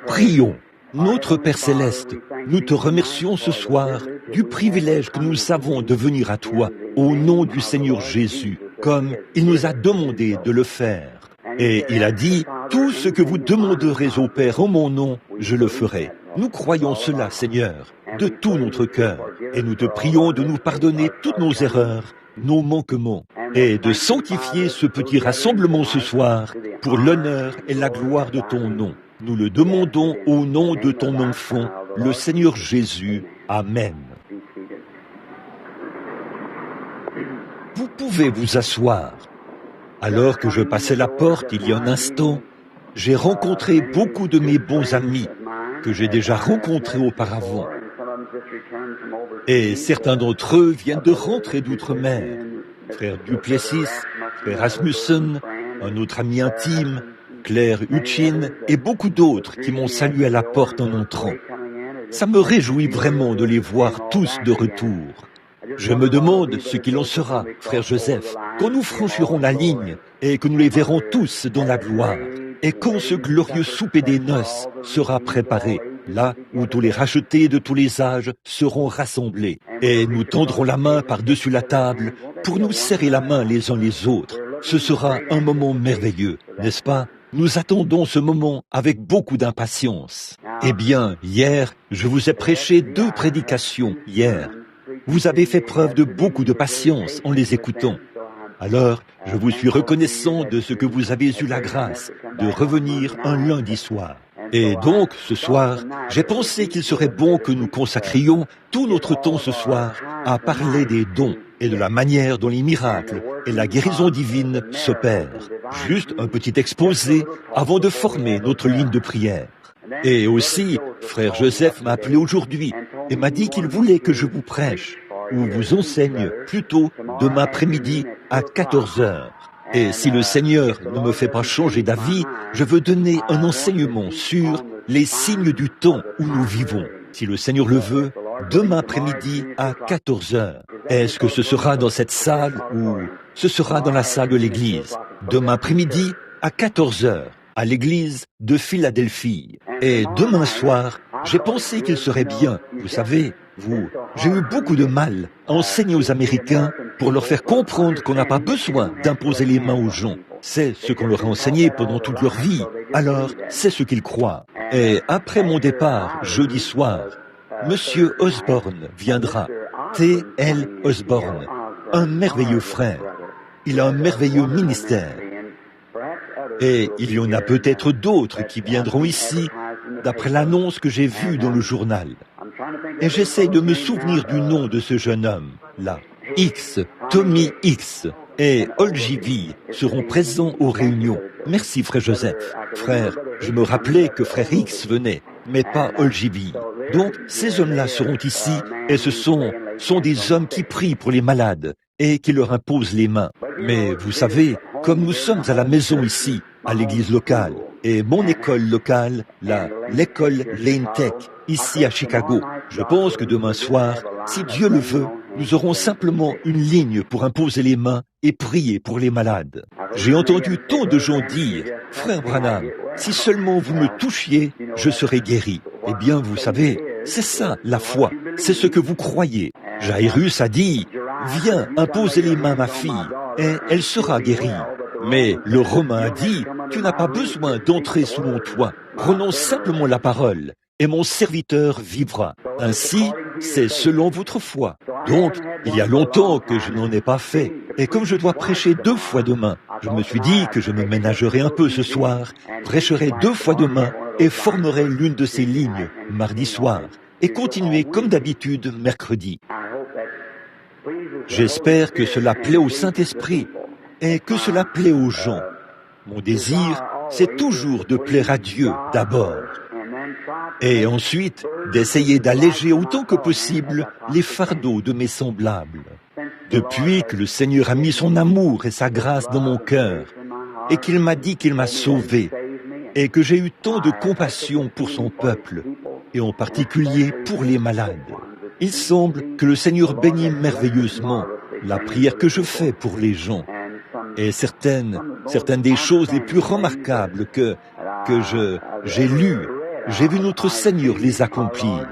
Prions. Notre Père Céleste, nous te remercions ce soir du privilège que nous avons de venir à toi au nom du Seigneur Jésus, comme il nous a demandé de le faire. Et il a dit, tout ce que vous demanderez au Père en mon nom, je le ferai. Nous croyons cela, Seigneur, de tout notre cœur, et nous te prions de nous pardonner toutes nos erreurs, nos manquements, et de sanctifier ce petit rassemblement ce soir pour l'honneur et la gloire de ton nom. Nous le demandons au nom de ton enfant, le Seigneur Jésus. Amen. Vous pouvez vous asseoir. Alors que je passais la porte il y a un instant, j'ai rencontré beaucoup de mes bons amis que j'ai déjà rencontrés auparavant. Et certains d'entre eux viennent de rentrer d'outre-mer. Frère Duplessis, frère Rasmussen, un autre ami intime, Claire Hutchin et beaucoup d'autres qui m'ont salué à la porte en entrant. Ça me réjouit vraiment de les voir tous de retour. Je me demande ce qu'il en sera, frère Joseph, quand nous franchirons la ligne et que nous les verrons tous dans la gloire, et quand ce glorieux souper des noces sera préparé, là où tous les rachetés de tous les âges seront rassemblés, et nous tendrons la main par-dessus la table pour nous serrer la main les uns les autres. Ce sera un moment merveilleux, n'est-ce pas? Nous attendons ce moment avec beaucoup d'impatience. Eh bien, hier, je vous ai prêché 2 prédications hier. Vous avez fait preuve de beaucoup de patience en les écoutant. Alors, je vous suis reconnaissant de ce que vous avez eu la grâce de revenir un lundi soir. Et donc, ce soir, j'ai pensé qu'il serait bon que nous consacrions tout notre temps ce soir à parler des dons et de la manière dont les miracles et la guérison divine s'opèrent. Juste un petit exposé avant de former notre ligne de prière. Et aussi, frère Joseph m'a appelé aujourd'hui et m'a dit qu'il voulait que je vous prêche ou vous enseigne plutôt demain après-midi à 14 heures. Et si le Seigneur ne me fait pas changer d'avis, je veux donner un enseignement sur les signes du temps où nous vivons. Si le Seigneur le veut, demain après-midi à 14 heures. Est-ce que ce sera dans cette salle ou ce sera dans la salle de l'église? Demain après-midi à 14 heures, à l'église de Philadelphie. Et demain soir, j'ai pensé qu'il serait bien, vous savez, j'ai eu beaucoup de mal à enseigner aux Américains pour leur faire comprendre qu'on n'a pas besoin d'imposer les mains aux gens. C'est ce qu'on leur a enseigné pendant toute leur vie. Alors, c'est ce qu'ils croient. Et après mon départ, jeudi soir, Monsieur Osborne viendra. T.L. Osborne, un merveilleux frère. Il a un merveilleux ministère. Et il y en a peut-être d'autres qui viendront ici, d'après l'annonce que j'ai vue dans le journal. Et j'essaye de me souvenir du nom de ce jeune homme, là. X, Tommy X et Olgivi seront présents aux réunions. Merci, frère Joseph. Frère, je me rappelais que frère X venait, mais pas Olgivi. Donc, ces hommes-là seront ici, et ce sont des hommes qui prient pour les malades et qui leur imposent les mains. Mais vous savez, comme nous sommes à la maison ici, à l'église locale, et mon école locale, l'école Lane Tech, ici à Chicago, je pense que demain soir, si Dieu le veut, nous aurons simplement une ligne pour imposer les mains et prier pour les malades. J'ai entendu tant de gens dire, « Frère Branham, si seulement vous me touchiez, je serais guéri. » Eh bien, vous savez, c'est ça la foi, c'est ce que vous croyez. Jairus a dit, « Viens imposer les mains à ma fille, et elle sera guérie. » Mais le Romain a dit, « Tu n'as pas besoin d'entrer sous mon toit, prononce simplement la parole, et mon serviteur vivra. » Ainsi, c'est selon votre foi. Donc, il y a longtemps que je n'en ai pas fait, et comme je dois prêcher 2 fois demain, je me suis dit que je me ménagerai un peu ce soir, prêcherai 2 fois demain, et formerai l'une de ces lignes mardi soir, et continuer comme d'habitude mercredi. J'espère que cela plaît au Saint-Esprit, et que cela plaît aux gens. Mon désir, c'est toujours de plaire à Dieu d'abord. Et ensuite, d'essayer d'alléger autant que possible les fardeaux de mes semblables. Depuis que le Seigneur a mis son amour et sa grâce dans mon cœur, et qu'il m'a dit qu'il m'a sauvé, et que j'ai eu tant de compassion pour son peuple, et en particulier pour les malades, il semble que le Seigneur bénit merveilleusement la prière que je fais pour les gens. Et certaines des choses les plus remarquables que j'ai lus, j'ai vu notre Seigneur les accomplir.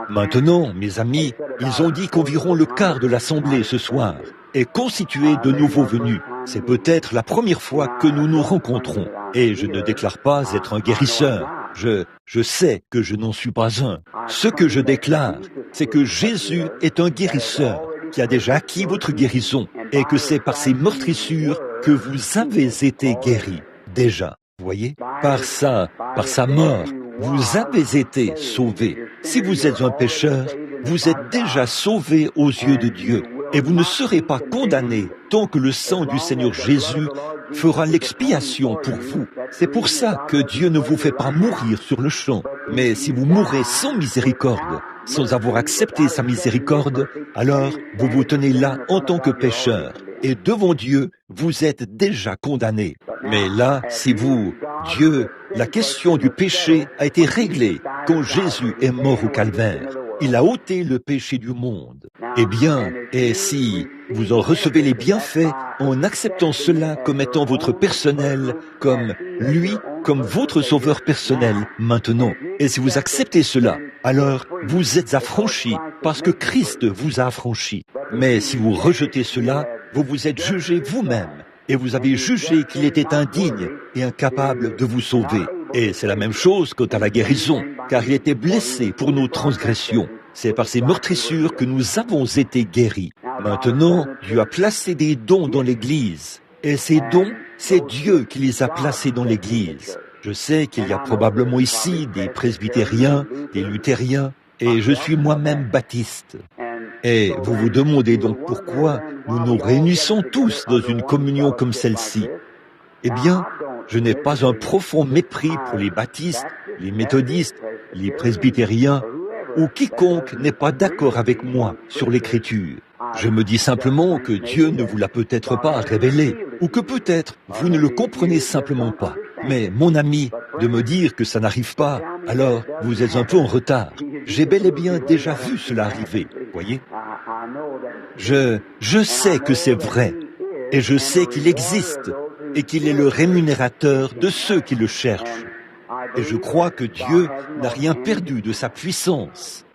Maintenant, mes amis, ils ont dit qu'environ le quart de l'Assemblée ce soir est constitué de nouveaux venus. C'est peut-être la première fois que nous nous rencontrons. Et je ne déclare pas être un guérisseur. Je sais que je n'en suis pas un. Ce que je déclare, c'est que Jésus est un guérisseur qui a déjà acquis votre guérison et que c'est par ses meurtrissures que vous avez été guéris. Déjà, vous voyez, par sa mort, vous avez été sauvés. Si vous êtes un pécheur, vous êtes déjà sauvé aux yeux de Dieu. Et vous ne serez pas condamnés tant que le sang du Seigneur Jésus fera l'expiation pour vous. C'est pour ça que Dieu ne vous fait pas mourir sur le champ. Mais si vous mourrez sans miséricorde, sans avoir accepté sa miséricorde, alors vous vous tenez là en tant que pécheur. Et devant Dieu, vous êtes déjà condamnés. Mais là, si Dieu, la question du péché a été réglée quand Jésus est mort au calvaire. Il a ôté le péché du monde. Eh bien, et si vous en recevez les bienfaits en acceptant cela comme étant votre personnel, comme votre sauveur personnel maintenant, et si vous acceptez cela, alors vous êtes affranchis parce que Christ vous a affranchis. Mais si vous rejetez cela, vous vous êtes jugé vous-même et vous avez jugé qu'il était indigne et incapable de vous sauver. Et c'est la même chose quant à la guérison, car il était blessé pour nos transgressions. C'est par ses meurtrissures que nous avons été guéris. Maintenant, Dieu a placé des dons dans l'Église. Et ces dons, c'est Dieu qui les a placés dans l'Église. Je sais qu'il y a probablement ici des presbytériens, des luthériens, et je suis moi-même baptiste. Et vous vous demandez donc pourquoi nous nous réunissons tous dans une communion comme celle-ci. Eh bien, je n'ai pas un profond mépris pour les baptistes, les méthodistes, les presbytériens, ou quiconque n'est pas d'accord avec moi sur l'Écriture. Je me dis simplement que Dieu ne vous l'a peut-être pas révélé, ou que peut-être vous ne le comprenez simplement pas. Mais mon ami, de me dire que ça n'arrive pas, alors vous êtes un peu en retard. J'ai bel et bien déjà vu cela arriver, voyez. Je sais que c'est vrai, et je sais qu'il existe, et qu'il est le rémunérateur de ceux qui le cherchent. Et je crois que Dieu n'a rien perdu de sa puissance.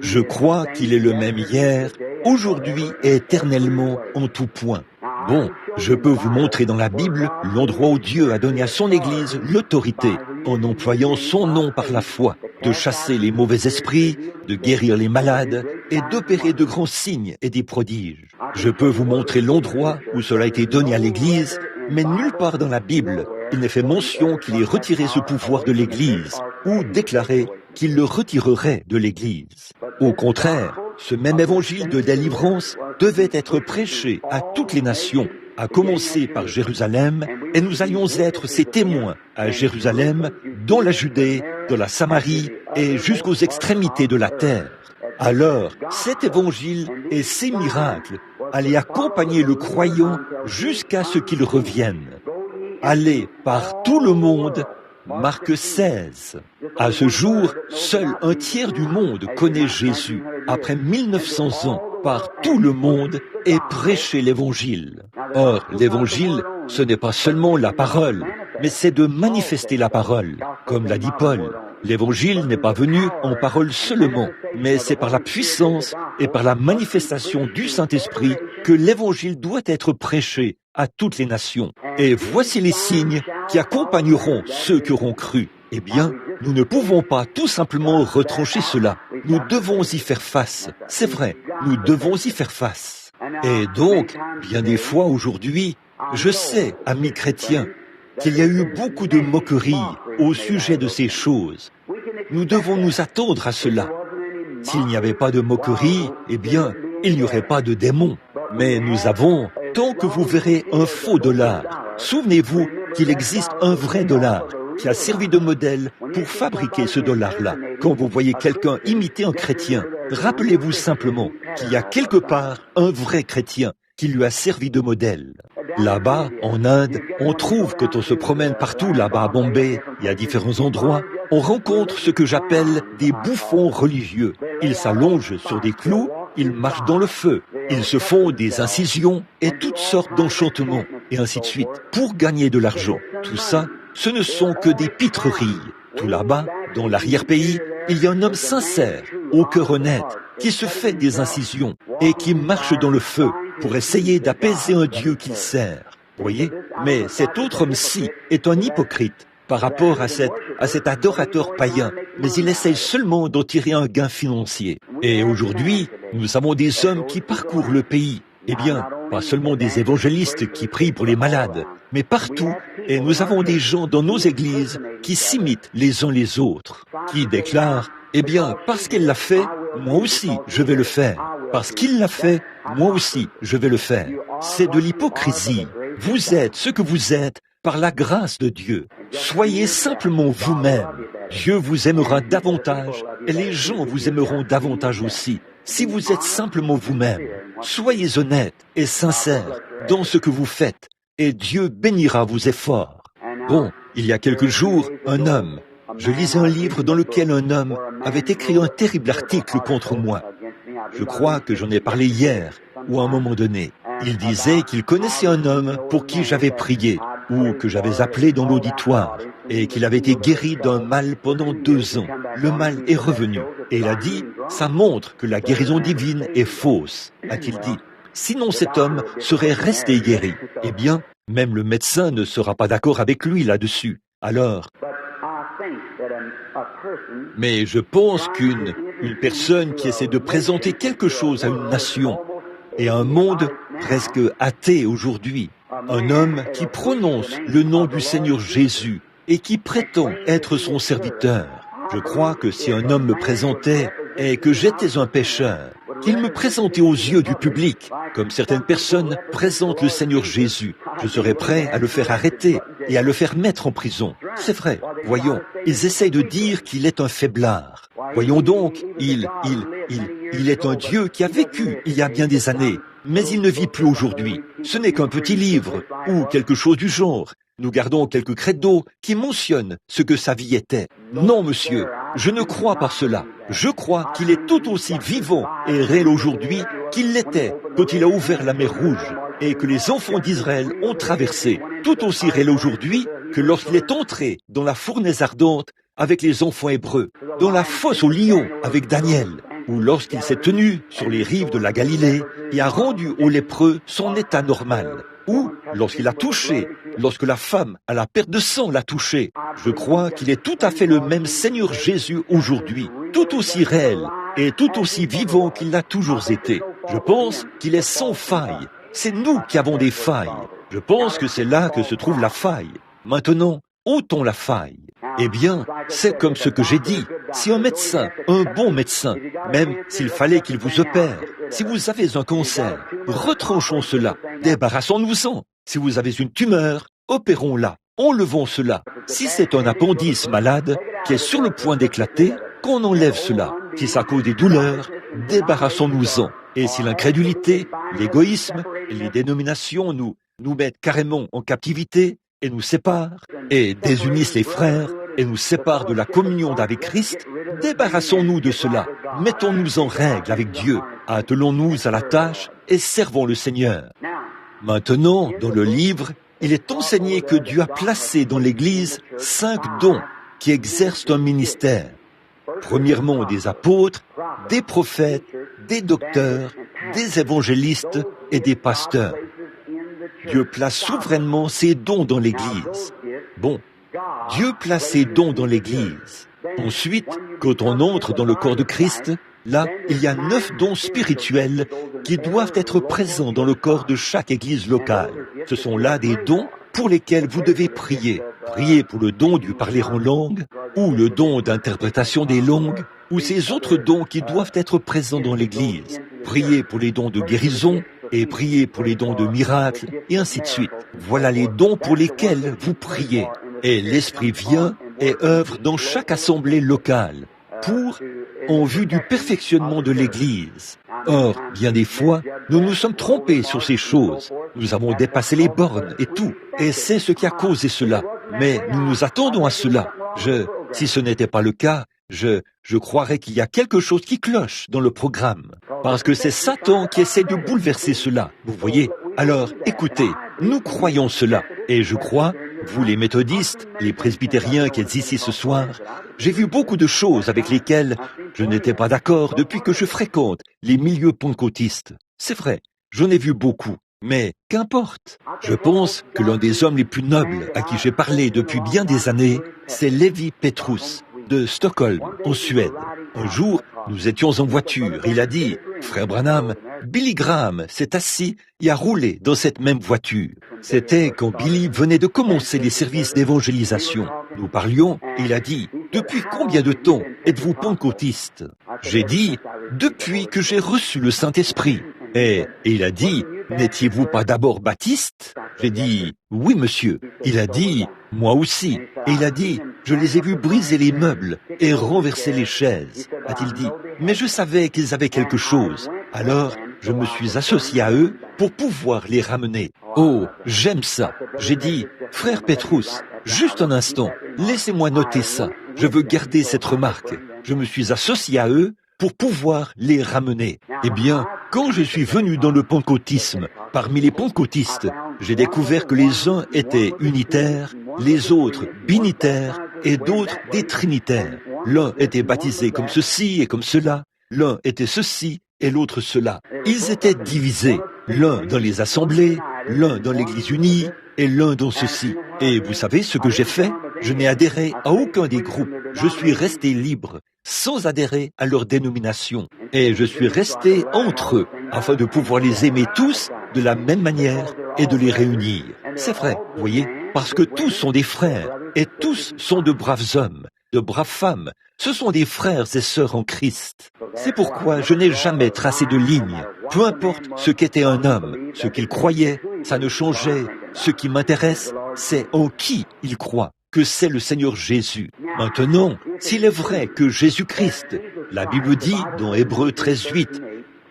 Je crois qu'il est le même hier, aujourd'hui et éternellement en tout point. Bon, je peux vous montrer dans la Bible l'endroit où Dieu a donné à son Église l'autorité, en employant son nom par la foi, de chasser les mauvais esprits, de guérir les malades et d'opérer de grands signes et des prodiges. Je peux vous montrer l'endroit où cela a été donné à l'Église, mais nulle part dans la Bible, il n'est fait mention qu'il ait retiré ce pouvoir de l'Église ou déclaré qu'il le retirerait de l'Église. Au contraire, ce même évangile de délivrance devait être prêché à toutes les nations, à commencer par Jérusalem, et nous allions être ses témoins à Jérusalem, dans la Judée, dans la Samarie et jusqu'aux extrémités de la terre. Alors, cet évangile et ces miracles allaient accompagner le croyant jusqu'à ce qu'il revienne. Allez par tout le monde, Marc 16. À ce jour, seul un tiers du monde connaît Jésus. Après 1900 ans, par tout le monde est prêché l'Évangile. Or, l'Évangile, ce n'est pas seulement la parole, mais c'est de manifester la parole, comme l'a dit Paul. L'Évangile n'est pas venu en parole seulement, mais c'est par la puissance et par la manifestation du Saint-Esprit que l'Évangile doit être prêché à toutes les nations. Et voici les signes qui accompagneront ceux qui auront cru. Eh bien, nous ne pouvons pas tout simplement retrancher cela. Nous devons y faire face. C'est vrai, nous devons y faire face. Et donc, bien des fois aujourd'hui, je sais, amis chrétiens, qu'il y a eu beaucoup de moqueries au sujet de ces choses. Nous devons nous attendre à cela. S'il n'y avait pas de moquerie, eh bien, il n'y aurait pas de démons. Mais nous avons, tant que vous verrez un faux dollar, souvenez-vous qu'il existe un vrai dollar qui a servi de modèle pour fabriquer ce dollar-là. Quand vous voyez quelqu'un imiter un chrétien, rappelez-vous simplement qu'il y a quelque part un vrai chrétien qui lui a servi de modèle. Là-bas, en Inde, on trouve, quand on se promène partout là-bas à Bombay et à différents endroits, on rencontre ce que j'appelle des bouffons religieux. Ils s'allongent sur des clous, ils marchent dans le feu, ils se font des incisions et toutes sortes d'enchantements, et ainsi de suite, pour gagner de l'argent. Tout ça ce ne sont que des pitreries. Tout là-bas, dans l'arrière-pays, il y a un homme sincère, au cœur honnête, qui se fait des incisions et qui marche dans le feu pour essayer d'apaiser un Dieu qu'il sert. Vous voyez? Mais cet autre homme-ci est un hypocrite par rapport à cet adorateur païen, mais il essaye seulement d'en tirer un gain financier. Et aujourd'hui, nous avons des hommes qui parcourent le pays. Eh bien, pas seulement des évangélistes qui prient pour les malades, mais partout, et nous avons des gens dans nos églises qui s'imitent les uns les autres, qui déclarent, eh bien, parce qu'elle l'a fait, moi aussi, je vais le faire. Parce qu'il l'a fait, moi aussi, je vais le faire. C'est de l'hypocrisie. Vous êtes ce que vous êtes par la grâce de Dieu. Soyez simplement vous-même. Dieu vous aimera davantage et les gens vous aimeront davantage aussi. Si vous êtes simplement vous-même, soyez honnête et sincère dans ce que vous faites et Dieu bénira vos efforts. Bon, il y a quelques jours, un homme, je lisais un livre dans lequel un homme avait écrit un terrible article contre moi. Je crois que j'en ai parlé hier ou à un moment donné. Il disait qu'il connaissait un homme pour qui j'avais prié ou que j'avais appelé dans l'auditoire et qu'il avait été guéri d'un mal pendant 2 ans. Le mal est revenu et il a dit, ça montre que la guérison divine est fausse, a-t-il dit. Sinon cet homme serait resté guéri. Eh bien, même le médecin ne sera pas d'accord avec lui là-dessus. Alors, mais je pense qu'une personne qui essaie de présenter quelque chose à une nation et à un monde presque athée aujourd'hui, un homme qui prononce le nom du Seigneur Jésus et qui prétend être son serviteur. Je crois que si un homme me présentait et que j'étais un pécheur, qu'il me présentait aux yeux du public, comme certaines personnes présentent le Seigneur Jésus, je serais prêt à le faire arrêter et à le faire mettre en prison. C'est vrai, voyons, ils essayent de dire qu'il est un faiblard. Voyons donc, il est un Dieu qui a vécu il y a bien des années, mais il ne vit plus aujourd'hui. Ce n'est qu'un petit livre ou quelque chose du genre. Nous gardons quelques credos qui mentionnent ce que sa vie était. Non, monsieur, je ne crois pas cela. Je crois qu'il est tout aussi vivant et réel aujourd'hui qu'il l'était quand il a ouvert la mer Rouge et que les enfants d'Israël ont traversé. Tout aussi réel aujourd'hui que lorsqu'il est entré dans la fournaise ardente avec les enfants hébreux, dans la fosse aux lions avec Daniel, ou lorsqu'il s'est tenu sur les rives de la Galilée et a rendu aux lépreux son état normal, ou lorsqu'il a touché, lorsque la femme à la perte de sang l'a touché. Je crois qu'il est tout à fait le même Seigneur Jésus aujourd'hui, tout aussi réel et tout aussi vivant qu'il l'a toujours été. Je pense qu'il est sans faille. C'est nous qui avons des failles. Je pense que c'est là que se trouve la faille. Maintenant, ôtons la faille. Eh bien, c'est comme ce que j'ai dit. Si un médecin, un bon médecin, même s'il fallait qu'il vous opère, si vous avez un cancer, retranchons cela, débarrassons-nous-en. Si vous avez une tumeur, opérons-la, enlevons cela. Si c'est un appendice malade qui est sur le point d'éclater, qu'on enlève cela. Si ça cause des douleurs, débarrassons-nous-en. Et si l'incrédulité, l'égoïsme et les dénominations nous mettent carrément en captivité et nous séparent, et désunissent les frères, et nous séparent de la communion avec Christ, débarrassons-nous de cela, mettons-nous en règle avec Dieu, attelons-nous à la tâche et servons le Seigneur. Maintenant, dans le livre, il est enseigné que Dieu a placé dans l'Église 5 dons qui exercent un ministère. Premièrement, des apôtres, des prophètes, des docteurs, des évangélistes et des pasteurs. Dieu place souverainement ses dons dans l'Église. Bon, Dieu place ses dons dans l'Église. Ensuite, quand on entre dans le corps de Christ, là, il y a 9 dons spirituels qui doivent être présents dans le corps de chaque Église locale. Ce sont là des dons pour lesquels vous devez prier. Priez pour le don du parler en langue, ou le don d'interprétation des langues, ou ces autres dons qui doivent être présents dans l'Église. Priez pour les dons de guérison, et priez pour les dons de miracles, et ainsi de suite. Voilà les dons pour lesquels vous priez. Et l'Esprit vient et œuvre dans chaque assemblée locale, en vue du perfectionnement de l'Église. Or, bien des fois, nous nous sommes trompés sur ces choses. Nous avons dépassé les bornes et tout, et c'est ce qui a causé cela. Mais nous nous attendons à cela. Si ce n'était pas le cas, je croirais qu'il y a quelque chose qui cloche dans le programme. Parce que c'est Satan qui essaie de bouleverser cela. Vous voyez? Alors, écoutez, nous croyons cela. Et je crois vous les méthodistes, les presbytériens qui êtes ici ce soir, j'ai vu beaucoup de choses avec lesquelles je n'étais pas d'accord depuis que je fréquente les milieux pentecôtistes. C'est vrai, j'en ai vu beaucoup, mais qu'importe. Je pense que l'un des hommes les plus nobles à qui j'ai parlé depuis bien des années, c'est Levi Petrus, de Stockholm, en Suède. Un jour, nous étions en voiture. Il a dit, « Frère Branham, Billy Graham s'est assis et a roulé dans cette même voiture. » C'était quand Billy venait de commencer les services d'évangélisation. Nous parlions et il a dit, « Depuis combien de temps êtes-vous pentecôtiste ?» J'ai dit, « Depuis que j'ai reçu le Saint-Esprit. » Et il a dit, « N'étiez-vous pas d'abord baptiste ?» J'ai dit, « Oui, monsieur. » Il a dit, « Moi aussi. » Et il a dit, « Je les ai vus briser les meubles et renverser les chaises. » A-t-il dit, « Mais je savais qu'ils avaient quelque chose. Alors, je me suis associé à eux pour pouvoir les ramener. » Oh, j'aime ça. J'ai dit, « Frère Petrus, juste un instant, laissez-moi noter ça. Je veux garder cette remarque. Je me suis associé à eux pour pouvoir les ramener. » Eh bien, quand je suis venu dans le pentecôtisme, parmi les pentecôtistes, j'ai découvert que les uns étaient unitaires, les autres binitaires et d'autres des trinitaires. L'un était baptisé comme ceci et comme cela, l'un était ceci et l'autre cela. Ils étaient divisés, l'un dans les assemblées, l'un dans l'église unie et l'un dans ceci. Et vous savez ce que j'ai fait? Je n'ai adhéré à aucun des groupes. Je suis resté libre, sans adhérer à leur dénomination. Et je suis resté entre eux, afin de pouvoir les aimer tous de la même manière et de les réunir. C'est vrai, vous voyez, parce que tous sont des frères, et tous sont de braves hommes, de braves femmes. Ce sont des frères et sœurs en Christ. C'est pourquoi je n'ai jamais tracé de ligne. Peu importe ce qu'était un homme, ce qu'il croyait, ça ne changeait. Ce qui m'intéresse, c'est en qui il croit, que c'est le Seigneur Jésus. Maintenant, s'il est vrai que Jésus-Christ, la Bible dit dans Hébreux 13:8,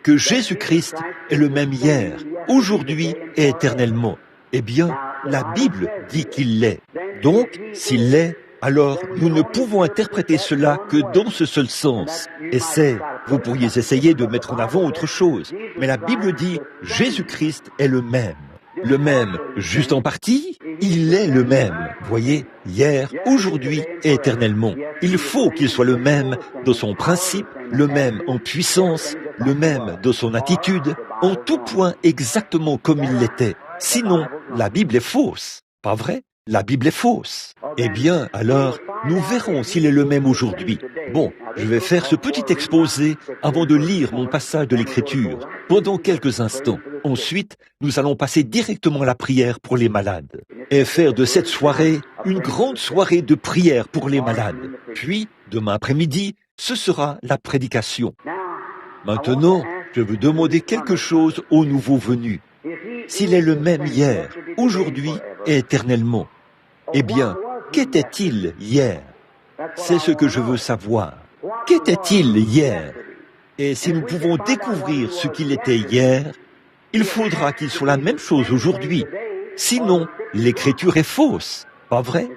que Jésus-Christ est le même hier, aujourd'hui et éternellement, eh bien, la Bible dit qu'il l'est. Donc, s'il l'est, alors nous ne pouvons interpréter cela que dans ce seul sens. Et vous pourriez essayer de mettre en avant autre chose, mais la Bible dit Jésus-Christ est le même. Le même, juste en partie, il est le même, voyez, hier, aujourd'hui et éternellement. Il faut qu'il soit le même dans son principe, le même en puissance, le même dans son attitude, en tout point exactement comme il l'était. Sinon, la Bible est fausse, pas vrai? La Bible est fausse. Eh bien, alors, nous verrons s'il est le même aujourd'hui. Bon, je vais faire ce petit exposé avant de lire mon passage de l'Écriture pendant quelques instants. Ensuite, nous allons passer directement à la prière pour les malades et faire de cette soirée une grande soirée de prière pour les malades. Puis, demain après-midi, ce sera la prédication. Maintenant, je veux demander quelque chose aux nouveaux venus. S'il est le même hier, aujourd'hui et éternellement, eh bien, qu'était-il hier? C'est ce que je veux savoir. Qu'était-il hier? Et si nous pouvons découvrir ce qu'il était hier, il faudra qu'il soit la même chose aujourd'hui. Sinon, l'Écriture est fausse, pas vrai?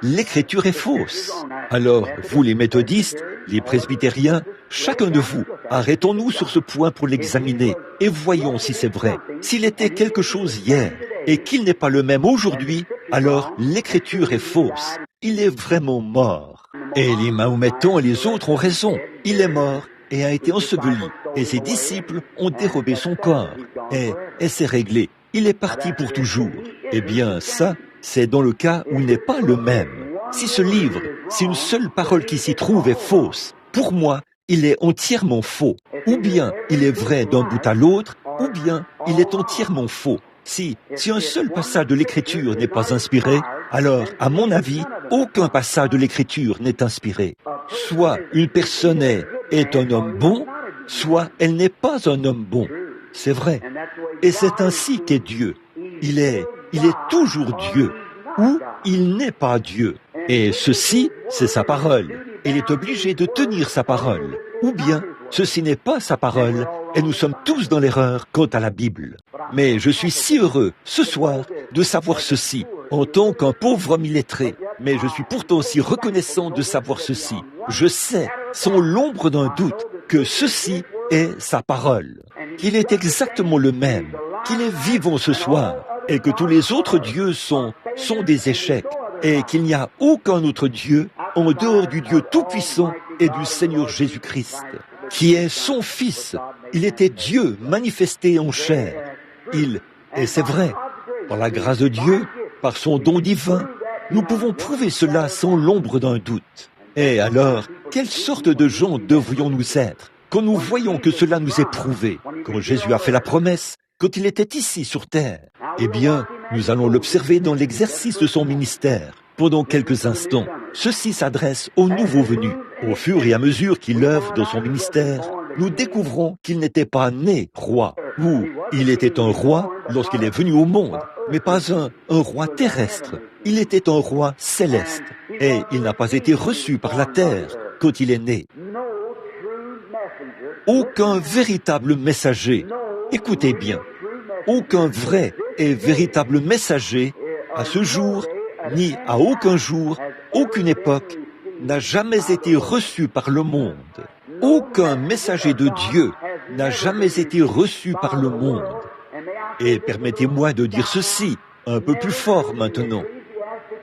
L'Écriture est fausse. Alors, vous les méthodistes, les presbytériens, chacun de vous, arrêtons-nous sur ce point pour l'examiner et voyons si c'est vrai. S'il était quelque chose hier et qu'il n'est pas le même aujourd'hui, alors l'Écriture est fausse. Il est vraiment mort. Et les Mahométans et les autres ont raison. Il est mort et a été enseveli. Et ses disciples ont dérobé son corps. Et c'est réglé. Il est parti pour toujours. Eh bien, ça, c'est dans le cas où il n'est pas le même. Si ce livre, si une seule parole qui s'y trouve est fausse, pour moi, il est entièrement faux. Ou bien il est vrai d'un bout à l'autre, ou bien il est entièrement faux. Si un seul passage de l'Écriture n'est pas inspiré, alors, à mon avis, aucun passage de l'Écriture n'est inspiré. Soit une personne est un homme bon, soit elle n'est pas un homme bon. C'est vrai. Et c'est ainsi qu'est Dieu. Il est toujours Dieu, ou il n'est pas Dieu. Et ceci, c'est sa parole. Il est obligé de tenir sa parole. Ou bien, ceci n'est pas sa parole, et nous sommes tous dans l'erreur quant à la Bible. Mais je suis si heureux, ce soir, de savoir ceci, en tant qu'un pauvre homme illettré. Mais je suis pourtant si reconnaissant de savoir ceci. Je sais, sans l'ombre d'un doute, que ceci est sa parole. Qu'il est exactement le même, qu'il est vivant ce soir, et que tous les autres dieux sont des échecs, et qu'il n'y a aucun autre Dieu en dehors du Dieu Tout-Puissant et du Seigneur Jésus-Christ, qui est son Fils. Il était Dieu manifesté en chair. Et c'est vrai, par la grâce de Dieu, par son don divin, nous pouvons prouver cela sans l'ombre d'un doute. Et alors, quelle sorte de gens devrions-nous être quand nous voyons que cela nous est prouvé, quand Jésus a fait la promesse, quand il était ici sur terre? Eh bien, nous allons l'observer dans l'exercice de son ministère. Pendant quelques instants, ceci s'adresse aux nouveaux venus. Au fur et à mesure qu'il œuvre dans son ministère, nous découvrons qu'il n'était pas né roi, ou il était un roi lorsqu'il est venu au monde, mais pas un roi terrestre. Il était un roi céleste, et il n'a pas été reçu par la terre quand il est né. Aucun véritable messager, écoutez bien, aucun vrai et véritable messager, à ce jour, ni à aucun jour, aucune époque, n'a jamais été reçu par le monde. Aucun messager de Dieu n'a jamais été reçu par le monde. Et permettez-moi de dire ceci un peu plus fort maintenant.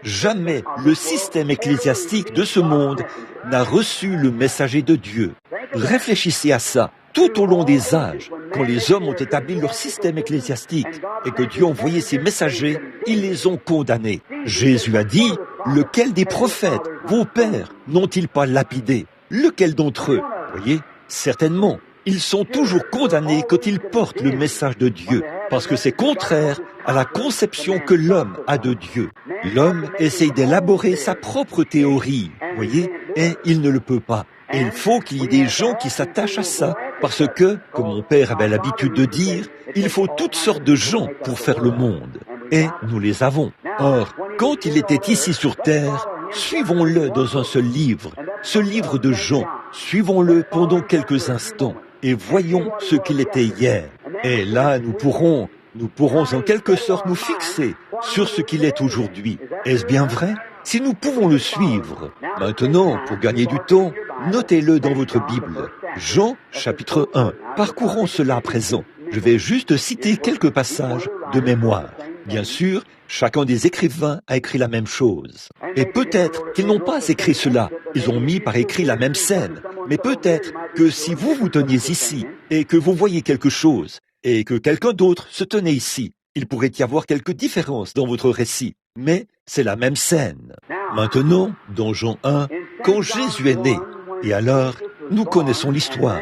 Jamais le système ecclésiastique de ce monde n'a reçu le messager de Dieu. Réfléchissez à ça. Tout au long des âges, quand les hommes ont établi leur système ecclésiastique et que Dieu a envoyé ses messagers, ils les ont condamnés. Jésus a dit, « Lequel des prophètes, vos pères, n'ont-ils pas lapidé? Lequel d'entre eux ?» Voyez, certainement, ils sont toujours condamnés quand ils portent le message de Dieu, parce que c'est contraire à la conception que l'homme a de Dieu. L'homme essaye d'élaborer sa propre théorie, voyez, et il ne le peut pas. Et il faut qu'il y ait des gens qui s'attachent à ça, parce que, comme mon père avait l'habitude de dire, il faut toutes sortes de gens pour faire le monde. Et nous les avons. Or, quand il était ici sur terre, suivons-le dans un seul livre, ce livre de Jean, suivons-le pendant quelques instants, et voyons ce qu'il était hier. Et là, nous pourrons en quelque sorte nous fixer sur ce qu'il est aujourd'hui. Est-ce bien vrai? Si nous pouvons le suivre. Maintenant, pour gagner du temps, notez-le dans votre Bible. Jean, chapitre 1. Parcourons cela à présent. Je vais juste citer quelques passages de mémoire. Bien sûr, chacun des écrivains a écrit la même chose. Et peut-être qu'ils n'ont pas écrit cela. Ils ont mis par écrit la même scène. Mais peut-être que si vous vous teniez ici et que vous voyez quelque chose et que quelqu'un d'autre se tenait ici, il pourrait y avoir quelques différences dans votre récit. Mais c'est la même scène. Maintenant, dans Jean 1, quand Jésus est né, et alors, nous connaissons l'histoire.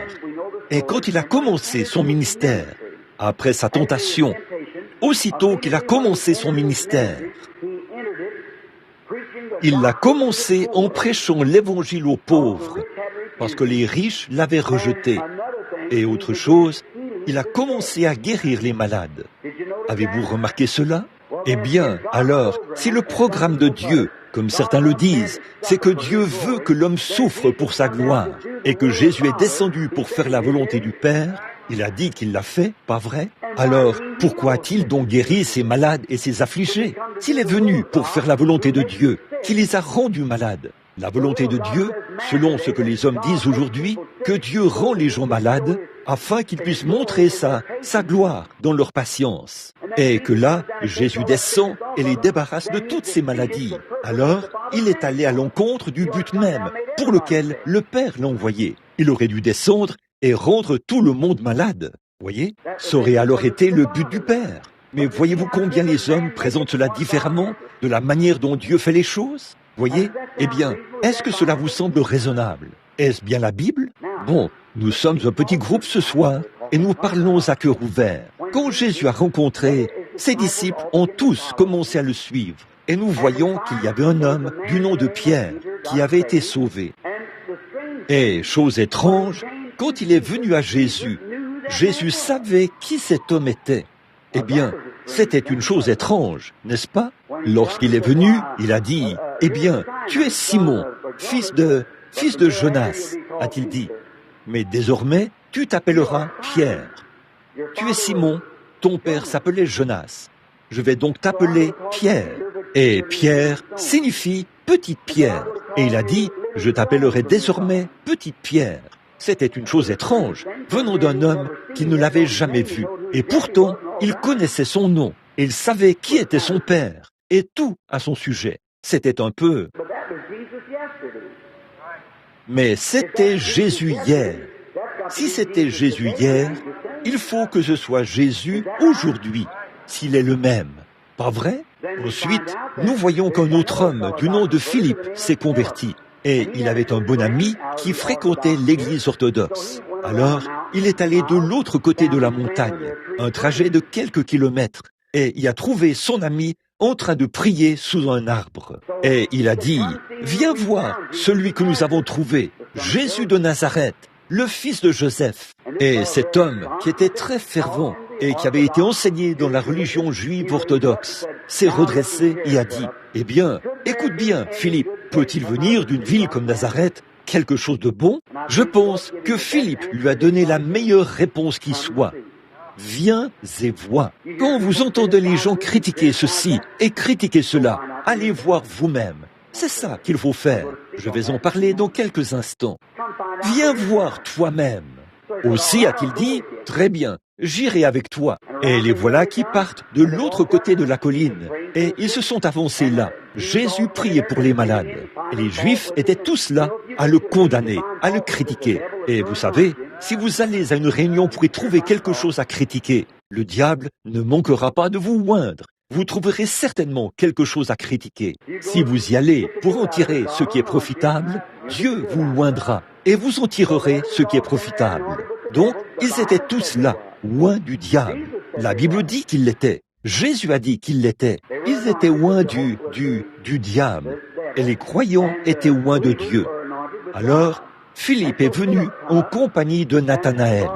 Et quand il a commencé son ministère, après sa tentation, aussitôt qu'il a commencé son ministère, il l'a commencé en prêchant l'évangile aux pauvres, parce que les riches l'avaient rejeté. Et autre chose, il a commencé à guérir les malades. Avez-vous remarqué cela? Eh bien, alors, si le programme de Dieu, comme certains le disent, c'est que Dieu veut que l'homme souffre pour sa gloire, et que Jésus est descendu pour faire la volonté du Père, il a dit qu'il l'a fait, pas vrai? Alors, pourquoi a-t-il donc guéri ces malades et ces affligés? S'il est venu pour faire la volonté de Dieu, qui les a rendus malades. La volonté de Dieu, selon ce que les hommes disent aujourd'hui, que Dieu rend les gens malades afin qu'ils puissent montrer sa gloire dans leur patience. Et que là, Jésus descend et les débarrasse de toutes ces maladies. Alors, il est allé à l'encontre du but même pour lequel le Père l'a envoyé. Il aurait dû descendre et rendre tout le monde malade. Voyez, ça aurait alors été le but du Père. Mais voyez-vous combien les hommes présentent cela différemment de la manière dont Dieu fait les choses? Voyez? Eh bien, est-ce que cela vous semble raisonnable? Est-ce bien la Bible? Bon, nous sommes un petit groupe ce soir et nous parlons à cœur ouvert. Quand Jésus a rencontré, ses disciples ont tous commencé à le suivre. Et nous voyons qu'il y avait un homme du nom de Pierre qui avait été sauvé. Et, chose étrange, quand il est venu à Jésus, Jésus savait qui cet homme était. Eh bien, c'était une chose étrange, n'est-ce pas? Lorsqu'il est venu, il a dit, « Eh bien, tu es Simon, fils de Jonas, a-t-il dit. Mais désormais, tu t'appelleras Pierre. Tu es Simon, ton père s'appelait Jonas. Je vais donc t'appeler Pierre. Et Pierre signifie petite pierre. Et il a dit, je t'appellerai désormais petite pierre. C'était une chose étrange, venant d'un homme qui ne l'avait jamais vu. Et pourtant, il connaissait son nom. Il savait qui était son père et tout à son sujet. C'était un peu... Mais c'était Jésus hier. Si c'était Jésus hier, il faut que ce soit Jésus aujourd'hui, s'il est le même. Pas vrai? Ensuite, nous voyons qu'un autre homme du nom de Philippe s'est converti. Et il avait un bon ami qui fréquentait l'église orthodoxe. Alors, il est allé de l'autre côté de la montagne, un trajet de quelques kilomètres, et y a trouvé son ami en train de prier sous un arbre. Et il a dit, « Viens voir celui que nous avons trouvé, Jésus de Nazareth, le fils de Joseph. » Et cet homme, qui était très fervent et qui avait été enseigné dans la religion juive orthodoxe, s'est redressé et a dit, « Eh bien, écoute bien, Philippe, peut-il venir d'une ville comme Nazareth quelque chose de bon? » Je pense que Philippe lui a donné la meilleure réponse qui soit. Viens et vois. Quand vous entendez les gens critiquer ceci et critiquer cela, allez voir vous-même. C'est ça qu'il faut faire. Je vais en parler dans quelques instants. Viens voir toi-même. Aussi a-t-il dit, très bien, j'irai avec toi. Et les voilà qui partent de l'autre côté de la colline. Et ils se sont avancés là. Jésus priait pour les malades. Et les Juifs étaient tous là à le condamner, à le critiquer. Et vous savez, si vous allez à une réunion pour y trouver quelque chose à critiquer, le diable ne manquera pas de vous oindre. Vous trouverez certainement quelque chose à critiquer. Si vous y allez pour en tirer ce qui est profitable, Dieu vous oindra et vous en tirerez ce qui est profitable. Donc, ils étaient tous là, oints du diable. La Bible dit qu'ils l'étaient. Jésus a dit qu'ils l'étaient. Ils étaient oints du diable. Et les croyants étaient oints de Dieu. Alors, Philippe est venu en compagnie de Nathanaël.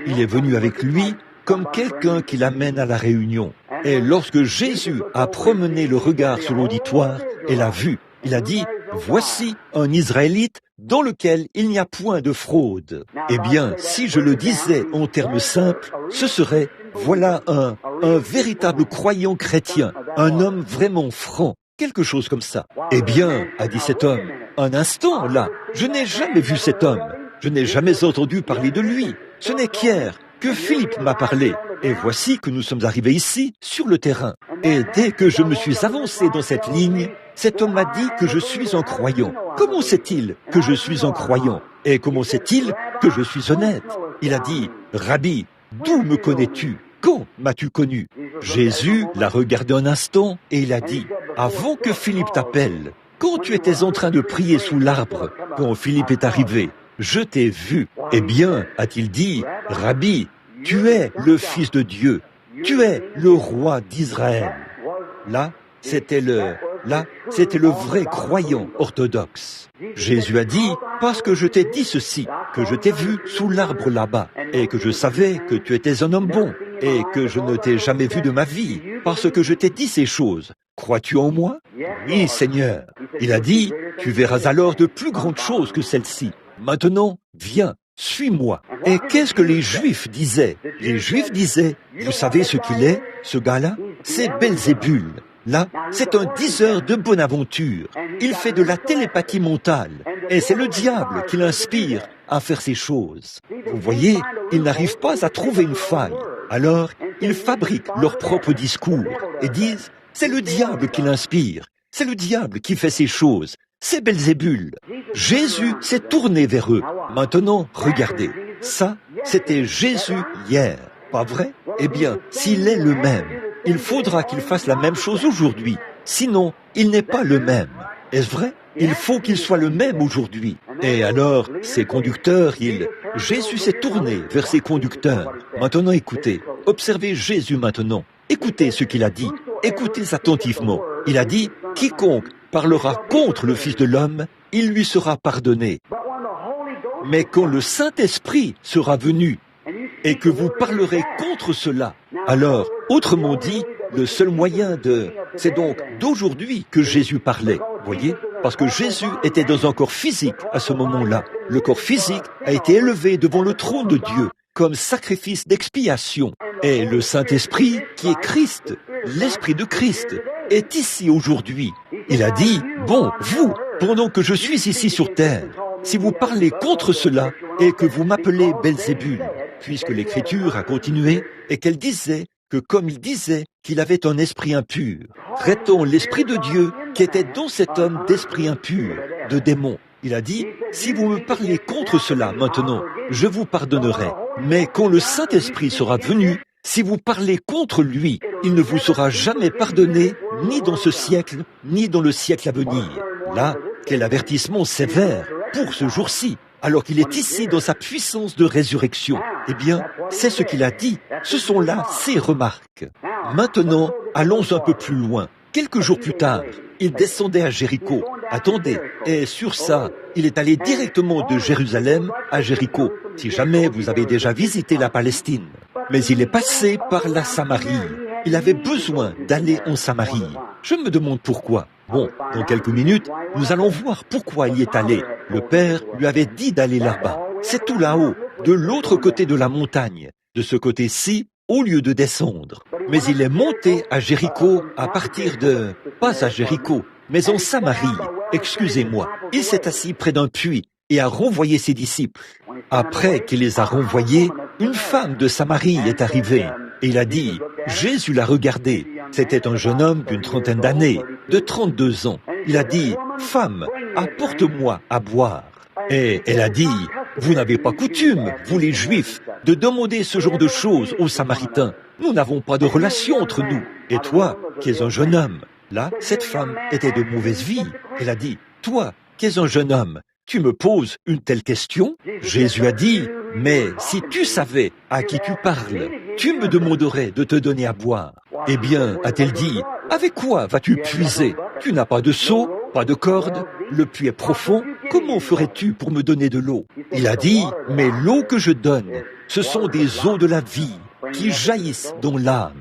Il est venu avec lui comme quelqu'un qui l'amène à la réunion. Et lorsque Jésus a promené le regard sur l'auditoire et l'a vu, il a dit, « Voici un Israélite dans lequel il n'y a point de fraude. » Eh bien, si je le disais en termes simples, ce serait, voilà un véritable croyant chrétien, un homme vraiment franc, quelque chose comme ça. Eh bien, a dit cet homme, un instant là, je n'ai jamais vu cet homme, je n'ai jamais entendu parler de lui, ce n'est qu'hier que Philippe m'a parlé. Et voici que nous sommes arrivés ici, sur le terrain. Et dès que je me suis avancé dans cette ligne, cet homme m'a dit que je suis un croyant. Comment sait-il que je suis un croyant? Et comment sait-il que je suis honnête? Il a dit, « Rabbi, d'où me connais-tu? Quand m'as-tu connu ?» Jésus l'a regardé un instant et il a dit, « Avant que Philippe t'appelle, quand tu étais en train de prier sous l'arbre, quand Philippe est arrivé, je t'ai vu. » Eh bien, a-t-il dit, « Rabbi, tu es le Fils de Dieu, tu es le roi d'Israël. » Là, c'était le vrai croyant orthodoxe. Jésus a dit, « Parce que je t'ai dit ceci, que je t'ai vu sous l'arbre là-bas, et que je savais que tu étais un homme bon, et que je ne t'ai jamais vu de ma vie, parce que je t'ai dit ces choses. Crois-tu en moi? » Oui, Seigneur. Il a dit, « Tu verras alors de plus grandes choses que celles-ci. Maintenant, viens. Suis-moi. » Et qu'est-ce que les Juifs disaient? Les Juifs disaient, vous savez ce qu'il est, ce gars-là? C'est Belzébul. Là, c'est un diseur de bonne aventure. Il fait de la télépathie mentale. Et c'est le diable qui l'inspire à faire ces choses. Vous voyez, ils n'arrivent pas à trouver une faille. Alors, ils fabriquent leur propre discours et disent, c'est le diable qui l'inspire. C'est le diable qui fait ces choses. C'est Belzébul. Jésus s'est tourné vers eux. Maintenant, regardez. Ça, c'était Jésus hier. Pas vrai? Eh bien, s'il est le même, il faudra qu'il fasse la même chose aujourd'hui. Sinon, il n'est pas le même. Est-ce vrai? Il faut qu'il soit le même aujourd'hui. Et alors, ces conducteurs, Jésus s'est tourné vers ses conducteurs. Maintenant, écoutez. Observez Jésus maintenant. Écoutez ce qu'il a dit. Écoutez attentivement. Il a dit, « Quiconque parlera contre le Fils de l'homme, il lui sera pardonné. Mais quand le Saint-Esprit sera venu et que vous parlerez contre cela, alors, autrement dit, le seul moyen c'est donc d'aujourd'hui que Jésus parlait, voyez? Parce que Jésus était dans un corps physique à ce moment-là. Le corps physique a été élevé devant le trône de Dieu comme sacrifice d'expiation. Et le Saint-Esprit, qui est Christ, l'Esprit de Christ, est ici aujourd'hui. Il a dit, bon, vous, pendant que je suis ici sur terre, si vous parlez contre cela et que vous m'appelez Belzébul, puisque l'Écriture a continué et qu'elle disait que comme il disait qu'il avait un esprit impur, traitons l'esprit de Dieu qui était dans cet homme d'esprit impur, de démon. Il a dit, si vous me parlez contre cela maintenant, je vous pardonnerai. Mais quand le Saint-Esprit sera venu, si vous parlez contre lui, il ne vous sera jamais pardonné, ni dans ce siècle, ni dans le siècle à venir. Là, quel avertissement sévère pour ce jour-ci, alors qu'il est ici dans sa puissance de résurrection. Eh bien, c'est ce qu'il a dit. Ce sont là ses remarques. Maintenant, allons un peu plus loin. Quelques jours plus tard, il descendait à Jéricho. Attendez, et sur ça, il est allé directement de Jérusalem à Jéricho, si jamais vous avez déjà visité la Palestine. Mais il est passé par la Samarie. Il avait besoin d'aller en Samarie. Je me demande pourquoi. Bon, dans quelques minutes, nous allons voir pourquoi il y est allé. Le Père lui avait dit d'aller là-bas. C'est tout là-haut, de l'autre côté de la montagne. De ce côté-ci, au lieu de descendre. Mais il est monté à Jéricho à partir de... Pas à Jéricho, mais en Samarie. Excusez-moi. Il s'est assis près d'un puits et a renvoyé ses disciples. Après qu'il les a renvoyés, une femme de Samarie est arrivée. Et il a dit, Jésus l'a regardé. C'était un jeune homme d'une trentaine d'années, de 32 ans. Il a dit, femme, apporte-moi à boire. Et elle a dit, vous n'avez pas coutume, vous les Juifs, de demander ce genre de choses aux Samaritains. Nous n'avons pas de relation entre nous. Et toi, qui es un jeune homme. Là, cette femme était de mauvaise vie. Elle a dit, toi, qui es un jeune homme, tu me poses une telle question? Jésus a dit, mais si tu savais à qui tu parles, tu me demanderais de te donner à boire. Eh bien, a-t-elle dit, avec quoi vas-tu puiser? Tu n'as pas de seau, pas de corde, le puits est profond, comment ferais-tu pour me donner de l'eau? Il a dit, mais l'eau que je donne, ce sont des eaux de la vie qui jaillissent dans l'âme.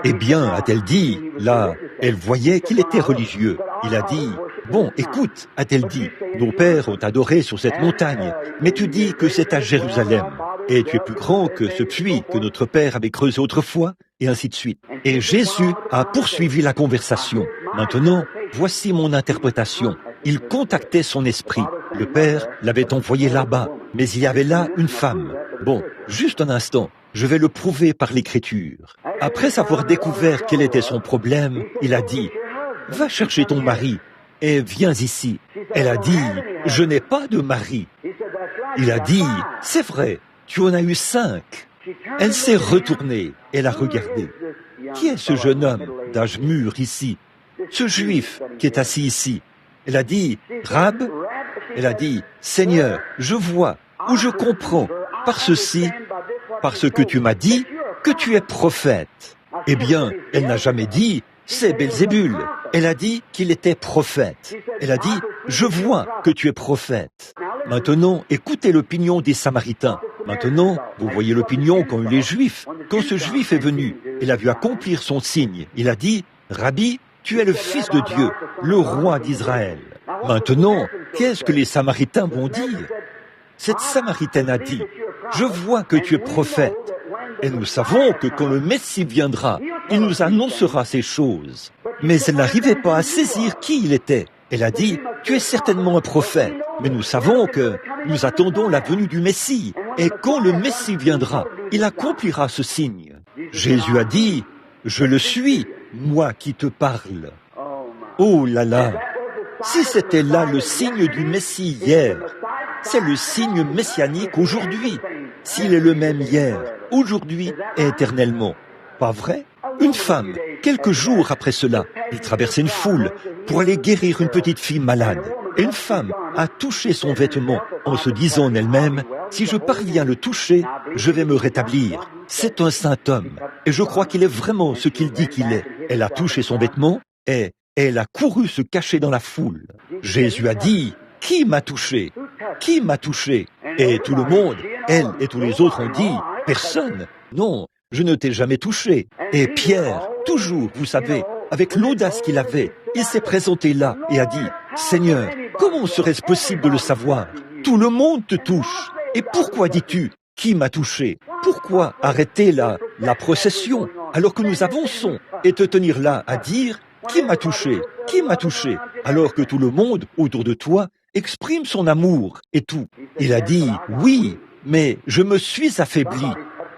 Eh bien, a-t-elle dit, là, elle voyait qu'il était religieux. Il a dit, bon, écoute, a-t-elle dit, nos pères ont adoré sur cette montagne, mais tu dis que c'est à Jérusalem. Et tu es plus grand que ce puits que notre père avait creusé autrefois, et ainsi de suite. Et Jésus a poursuivi la conversation. Maintenant, voici mon interprétation. Il contactait son esprit. Le père l'avait envoyé là-bas, mais il y avait là une femme. Bon, juste un instant. Je vais le prouver par l'écriture. Après avoir découvert quel était son problème, il a dit, « Va chercher ton mari et viens ici. » Elle a dit, « Je n'ai pas de mari. » Il a dit, « C'est vrai, tu en as eu 5. » Elle s'est retournée et l'a regardé. « Qui est ce jeune homme d'âge mûr ici? Ce juif qui est assis ici? » Elle a dit, « Rab ?» Elle a dit, « Seigneur, je vois ou je comprends par ceci, parce que tu m'as dit que tu es prophète. » Eh bien, elle n'a jamais dit, c'est Belzébul. Elle a dit qu'il était prophète. Elle a dit, je vois que tu es prophète. Maintenant, écoutez l'opinion des Samaritains. Maintenant, vous voyez l'opinion qu'ont eu les Juifs. Quand ce Juif est venu, il a vu accomplir son signe. Il a dit, Rabbi, tu es le Fils de Dieu, le roi d'Israël. Maintenant, qu'est-ce que les Samaritains vont dire? Cette Samaritaine a dit, je vois que tu es prophète. Et nous savons que quand le Messie viendra, il nous annoncera ces choses. Mais elle n'arrivait pas à saisir qui il était. Elle a dit, tu es certainement un prophète. Mais nous savons que nous attendons la venue du Messie. Et quand le Messie viendra, il accomplira ce signe. Jésus a dit, je le suis, moi qui te parle. Oh là là! Si c'était là le signe du Messie hier, c'est le signe messianique aujourd'hui. S'il est le même hier, aujourd'hui et éternellement. Pas vrai? Une femme, quelques jours après cela, il traversait une foule pour aller guérir une petite fille malade. Et une femme a touché son vêtement en se disant en elle-même, si je parviens à le toucher, je vais me rétablir. C'est un saint homme. Et je crois qu'il est vraiment ce qu'il dit qu'il est. Elle a touché son vêtement et elle a couru se cacher dans la foule. Jésus a dit, qui m'a touché? Qui m'a touché? Et tout le monde, elle et tous les autres ont dit, personne. Non, je ne t'ai jamais touché. Et Pierre, toujours, vous savez, avec l'audace qu'il avait, il s'est présenté là et a dit, Seigneur, comment serait-ce possible de le savoir? Tout le monde te touche. Et pourquoi dis-tu, qui m'a touché? Pourquoi arrêter la procession alors que nous avançons et te tenir là à dire, qui m'a touché? Qui m'a touché? Alors que tout le monde autour de toi exprime son amour et tout. Il a dit, oui, mais je me suis affaibli.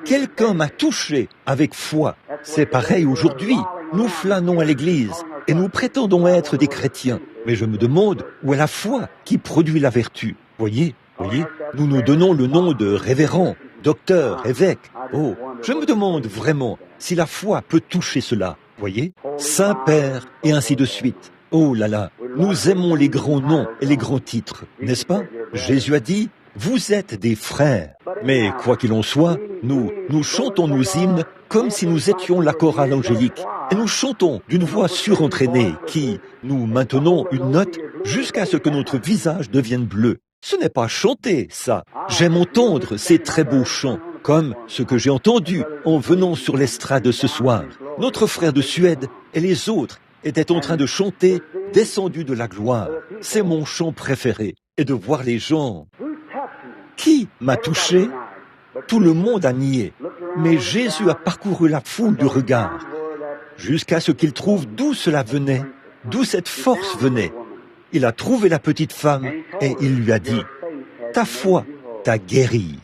quelqu'un m'a touché avec foi. C'est pareil aujourd'hui. Nous flânons à l'église et nous prétendons être des chrétiens. Mais je me demande où est la foi qui produit la vertu. Voyez, nous nous donnons le nom de révérend, docteur, évêque. Oh, je me demande vraiment si la foi peut toucher cela. Voyez, Saint-Père et ainsi de suite. Oh là là, nous aimons les grands noms et les grands titres, n'est-ce pas? Jésus a dit, vous êtes des frères. Mais quoi qu'il en soit, nous chantons nos hymnes comme si nous étions la chorale angélique. Et nous chantons d'une voix surentraînée qui, nous maintenons une note jusqu'à ce que notre visage devienne bleu. Ce n'est pas chanter, ça. J'aime entendre ces très beaux chants, comme ce que j'ai entendu en venant sur l'estrade ce soir. Notre frère de Suède et les autres étaient en train de chanter « Descendu de la gloire ». C'est mon chant préféré. Et de voir les gens. Qui m'a touché? Tout le monde a nié. Mais Jésus a parcouru la foule du regard, jusqu'à ce qu'il trouve d'où cela venait, d'où cette force venait. Il a trouvé la petite femme et il lui a dit, « Ta foi t'a guérie. »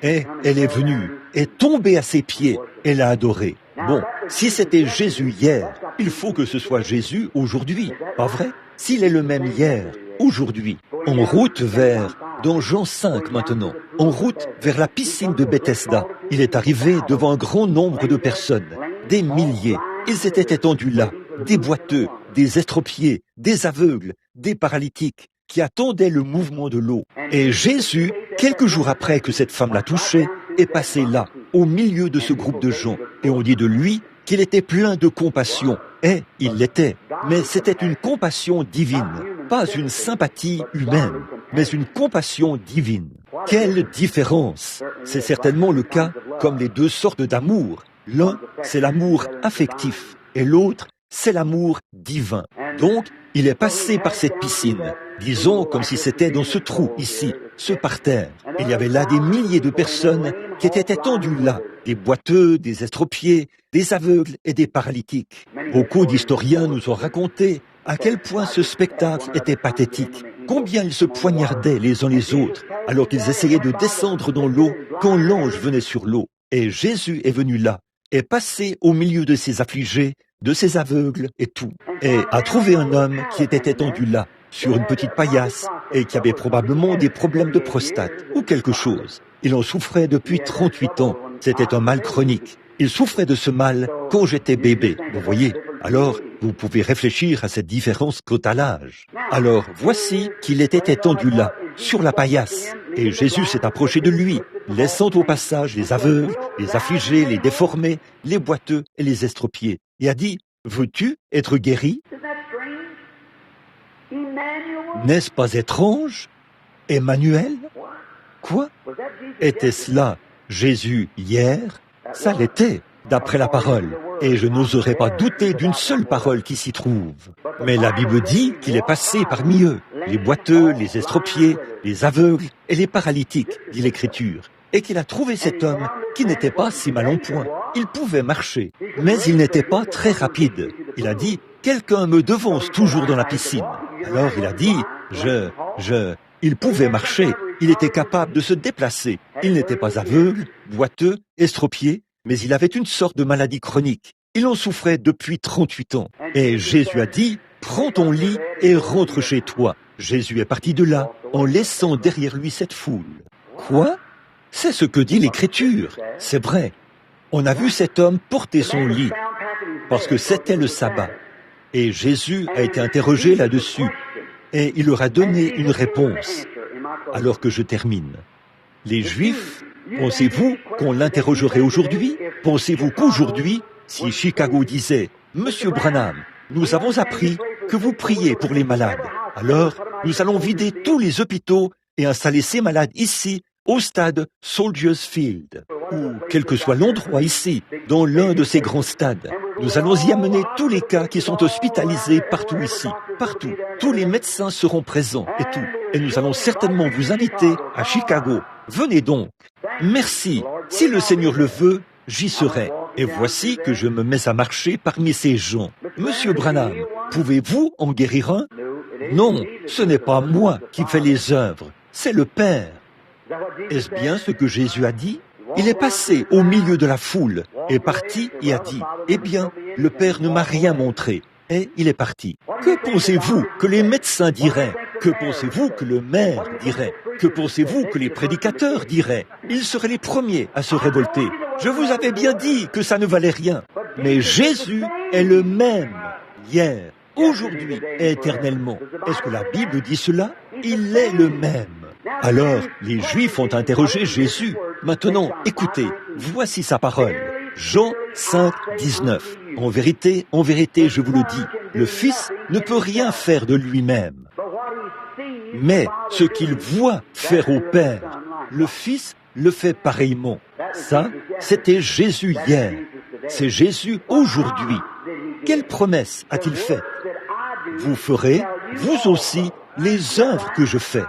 Et elle est venue, est tombée à ses pieds et l'a adoré. Bon, si c'était Jésus hier, il faut que ce soit Jésus aujourd'hui, pas vrai? S'il est le même hier, aujourd'hui, en route vers, dans Jean 5 maintenant, en route vers la piscine de Bethesda, il est arrivé devant un grand nombre de personnes, des milliers. Ils étaient étendus là, des boiteux, des estropiés, des aveugles, des paralytiques, qui attendaient le mouvement de l'eau. Et Jésus, quelques jours après que cette femme l'a touché, est passé là, au milieu de ce groupe de gens. Et on dit de lui qu'il était plein de compassion. Et il l'était. Mais c'était une compassion divine, pas une sympathie humaine, mais une compassion divine. Quelle différence! C'est certainement le cas comme les deux sortes d'amour. L'un, c'est l'amour affectif, et l'autre, c'est l'amour divin. Donc, il est passé par cette piscine, disons comme si c'était dans ce trou ici, ce parterre. Il y avait là des milliers de personnes qui étaient étendues là, des boiteux, des estropiés, des aveugles et des paralytiques. Beaucoup d'historiens nous ont raconté à quel point ce spectacle était pathétique, combien ils se poignardaient les uns les autres, alors qu'ils essayaient de descendre dans l'eau quand l'ange venait sur l'eau. Et Jésus est venu là, est passé au milieu de ces affligés, de ces aveugles et tout, et a trouvé un homme qui était étendu là, sur une petite paillasse, et qui avait probablement des problèmes de prostate, ou quelque chose. Il en souffrait depuis 38 ans. C'était un mal chronique. Il souffrait de ce mal quand j'étais bébé, vous voyez. Alors, vous pouvez réfléchir à cette différence quant à l'âge. Alors, voici qu'il était étendu là, sur la paillasse, et Jésus s'est approché de lui, laissant au passage les aveugles, les affligés, les déformés, les boiteux et les estropiés, et a dit, « Veux-tu être guéri ?» N'est-ce pas étrange? Emmanuel? Quoi? Était-ce là Jésus hier? Ça l'était, d'après la parole, et je n'oserais pas douter d'une seule parole qui s'y trouve. Mais la Bible dit qu'il est passé parmi eux, les boiteux, les estropiés, les aveugles et les paralytiques, dit l'Écriture, et qu'il a trouvé cet homme qui n'était pas si mal en point. Il pouvait marcher, mais il n'était pas très rapide. Il a dit, « Quelqu'un me devance toujours dans la piscine. » Alors il a dit, il pouvait marcher, il était capable de se déplacer. Il n'était pas aveugle, boiteux, estropié, mais il avait une sorte de maladie chronique. Il en souffrait depuis 38 ans. Et Jésus a dit, « Prends ton lit et rentre chez toi. » Jésus est parti de là, en laissant derrière lui cette foule. Quoi? C'est ce que dit l'Écriture. C'est vrai. On a vu cet homme porter son lit, parce que c'était le sabbat. Et Jésus a été interrogé là-dessus, et il leur a donné une réponse. Alors que je termine. Les Juifs, pensez-vous qu'on l'interrogerait aujourd'hui? Pensez-vous qu'aujourd'hui, si Chicago disait « Monsieur Branham, nous avons appris que vous priez pour les malades, alors nous allons vider tous les hôpitaux et installer ces malades ici, au stade Soldiers Field, ou quel que soit l'endroit ici, dans l'un de ces grands stades. Nous allons y amener tous les cas qui sont hospitalisés partout ici, partout. Tous les médecins seront présents et tout. Et nous allons certainement vous inviter à Chicago. Venez donc. Merci. Si le Seigneur le veut, j'y serai. Et voici que je me mets à marcher parmi ces gens. Monsieur Branham, pouvez-vous en guérir un? Non, ce n'est pas moi qui fais les œuvres, c'est le Père. Est-ce bien ce que Jésus a dit? Il est passé au milieu de la foule, est parti et a dit, « Eh bien, le Père ne m'a rien montré. » Et il est parti. Que pensez-vous que les médecins diraient? Que pensez-vous que le maire dirait? Que pensez-vous que les prédicateurs diraient? Ils seraient les premiers à se révolter. Je vous avais bien dit que ça ne valait rien. Mais Jésus est le même hier, aujourd'hui et éternellement. Est-ce que la Bible dit cela? Il est le même. Alors, les Juifs ont interrogé Jésus. Maintenant, écoutez, voici sa parole. Jean 5, 19. En vérité, je vous le dis, le Fils ne peut rien faire de lui-même. Mais ce qu'il voit faire au Père, le Fils le fait pareillement. Ça, c'était Jésus hier. C'est Jésus aujourd'hui. Quelle promesse a-t-il faite? Vous ferez, vous aussi, les œuvres que je fais.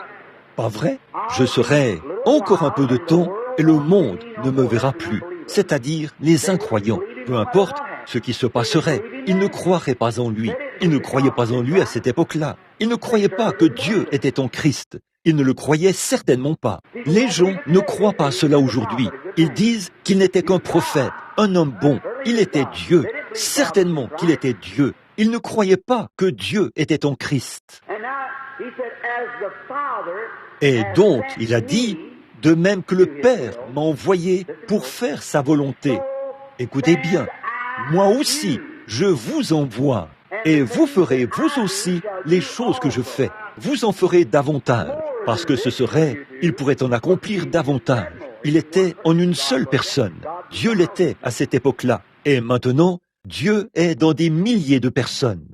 Pas vrai? Je serai encore un peu de temps et le monde ne me verra plus. C'est-à-dire les incroyants. Peu importe ce qui se passerait, ils ne croiraient pas en lui. Ils ne croyaient pas en lui à cette époque-là. Ils ne croyaient pas que Dieu était en Christ. Ils ne le croyaient certainement pas. Les gens ne croient pas cela aujourd'hui. Ils disent qu'il n'était qu'un prophète, un homme bon. Il était Dieu. Certainement qu'il était Dieu. Ils ne croyaient pas que Dieu était en Christ. Et donc, il a dit, de même que le Père m'a envoyé pour faire sa volonté. Écoutez bien, moi aussi, je vous envoie. Et vous ferez, vous aussi, les choses que je fais. Vous en ferez davantage. Parce que ce serait, il pourrait en accomplir davantage. Il était en une seule personne. Dieu l'était à cette époque-là. Et maintenant, Dieu est dans des milliers de personnes.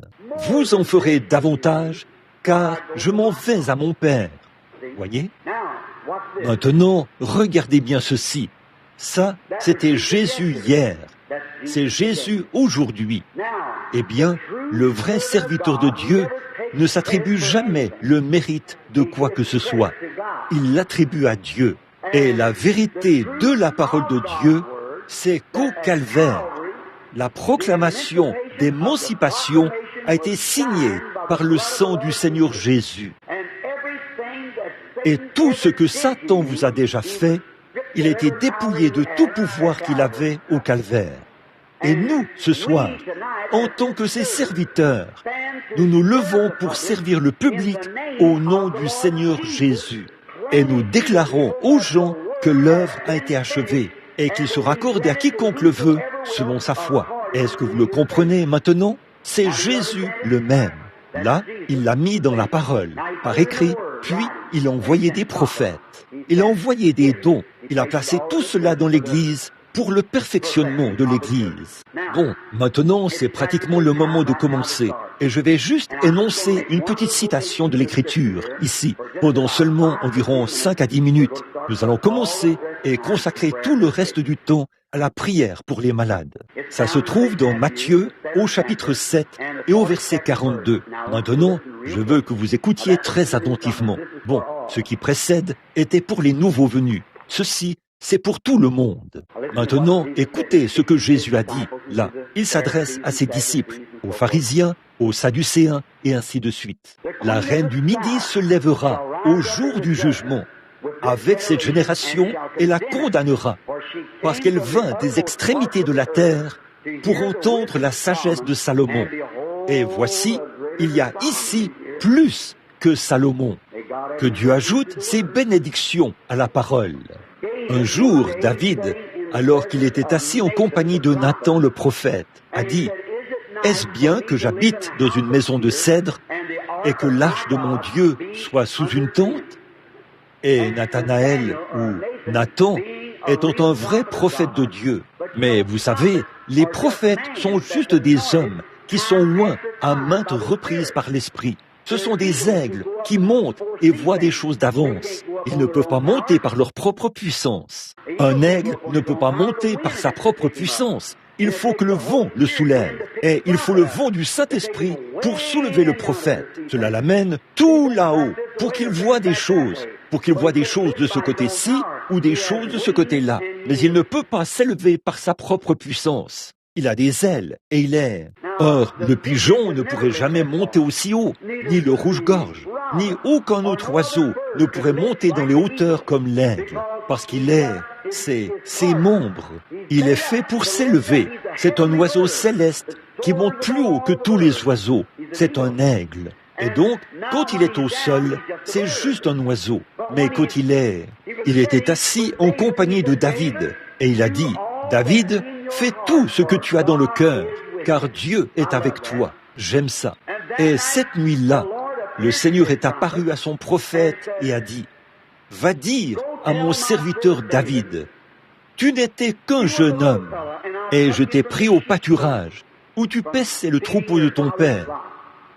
Vous en ferez davantage, car je m'en vais à mon Père. Voyez? Maintenant, regardez bien ceci. Ça, c'était Jésus hier. C'est Jésus aujourd'hui. Eh bien, le vrai serviteur de Dieu ne s'attribue jamais le mérite de quoi que ce soit. Il l'attribue à Dieu. Et la vérité de la parole de Dieu, c'est qu'au calvaire, la proclamation d'émancipation a été signée par le sang du Seigneur Jésus. Et tout ce que Satan vous a déjà fait, il a été dépouillé de tout pouvoir qu'il avait au calvaire. Et nous, ce soir, en tant que ses serviteurs, nous nous levons pour servir le public au nom du Seigneur Jésus. Et nous déclarons aux gens que l'œuvre a été achevée et qu'il sera accordé à quiconque le veut selon sa foi. Est-ce que vous le comprenez maintenant? C'est Jésus le même. Là, il l'a mis dans la parole, par écrit, puis il a envoyé des prophètes. Il a envoyé des dons. Il a placé tout cela dans l'Église pour le perfectionnement de l'Église. Bon, maintenant, c'est pratiquement le moment de commencer. Et je vais juste énoncer une petite citation de l'Écriture, ici, pendant seulement environ 5 à 10 minutes. Nous allons commencer et consacrer tout le reste du temps à la prière pour les malades. Ça se trouve dans Matthieu, au chapitre 7 et au verset 42. Maintenant, je veux que vous écoutiez très attentivement. Bon, ce qui précède était pour les nouveaux venus. Ceci, c'est pour tout le monde. Maintenant, écoutez ce que Jésus a dit. Là, il s'adresse à ses disciples, aux pharisiens, aux sadducéens, et ainsi de suite. La reine du Midi se lèvera au jour du jugement avec cette génération et la condamnera, parce qu'elle vint des extrémités de la terre pour entendre la sagesse de Salomon. Et voici, il y a ici plus que Salomon. Que Dieu ajoute ses bénédictions à la parole. Un jour, David, alors qu'il était assis en compagnie de Nathan le prophète, a dit « Est-ce bien que j'habite dans une maison de cèdre et que l'arche de mon Dieu soit sous une tente ?» Et Nathanaël, ou Nathan, étant un vrai prophète de Dieu. Mais vous savez, les prophètes sont juste des hommes qui sont loin à maintes reprises par l'Esprit. Ce sont des aigles qui montent et voient des choses d'avance. Ils ne peuvent pas monter par leur propre puissance. Un aigle ne peut pas monter par sa propre puissance. Il faut que le vent le soulève. Et il faut le vent du Saint-Esprit pour soulever le prophète. Cela l'amène tout là-haut pour qu'il voie des choses. Pour qu'il voie des choses de ce côté-ci ou des choses de ce côté-là. Mais il ne peut pas s'élever par sa propre puissance. Il a des ailes et il est. Or, le pigeon ne pourrait jamais monter aussi haut, ni le rouge-gorge, ni aucun autre oiseau ne pourrait monter dans les hauteurs comme l'aigle, parce qu'il est c'est ses membres. Il est fait pour s'élever. C'est un oiseau céleste qui monte plus haut que tous les oiseaux. C'est un aigle. Et donc, quand il est au sol, c'est juste un oiseau. Mais quand il était assis en compagnie de David. Et il a dit, David, fais tout ce que tu as dans le cœur, car Dieu est avec toi. J'aime ça. Et cette nuit-là, le Seigneur est apparu à son prophète et a dit, va dire à mon serviteur David, tu n'étais qu'un jeune homme, et je t'ai pris au pâturage, où tu paissais le troupeau de ton père,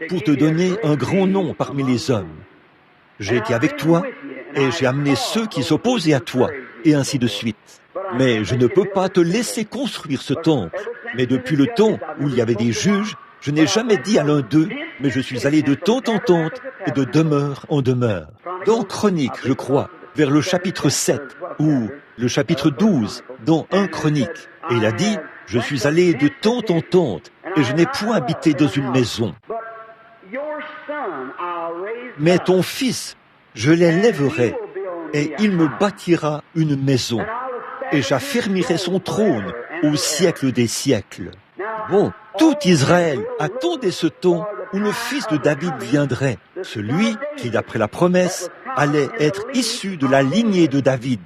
pour te donner un grand nom parmi les hommes. J'ai été avec toi, et j'ai amené ceux qui s'opposaient à toi, et ainsi de suite. Mais je ne peux pas te laisser construire ce temple. Mais depuis le temps où il y avait des juges, je n'ai jamais dit à l'un d'eux, mais je suis allé de tente en tente et de demeure en demeure. Dans Chronique, je crois, vers le chapitre 7 ou le chapitre 12, dans 1 Chronique. Et il a dit, je suis allé de tente en tente et je n'ai point habité dans une maison. Mais ton fils, je l'élèverai et il me bâtira une maison et j'affermirai son trône au siècle des siècles. Bon, tout Israël attendait ce temps où le fils de David viendrait, celui qui, d'après la promesse, allait être issu de la lignée de David.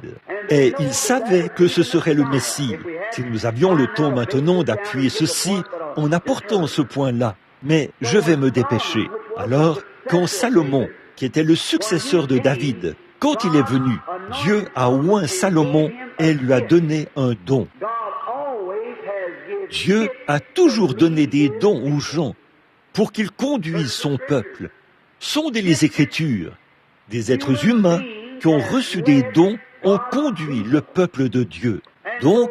Et il savait que ce serait le Messie. Si nous avions le temps maintenant d'appuyer ceci en apportant ce point-là, mais je vais me dépêcher. Alors, quand Salomon, qui était le successeur de David, quand il est venu, Dieu a oint Salomon et lui a donné un don. Dieu a toujours donné des dons aux gens pour qu'ils conduisent son peuple. Sondez les Écritures. Des êtres humains qui ont reçu des dons ont conduit le peuple de Dieu. Donc,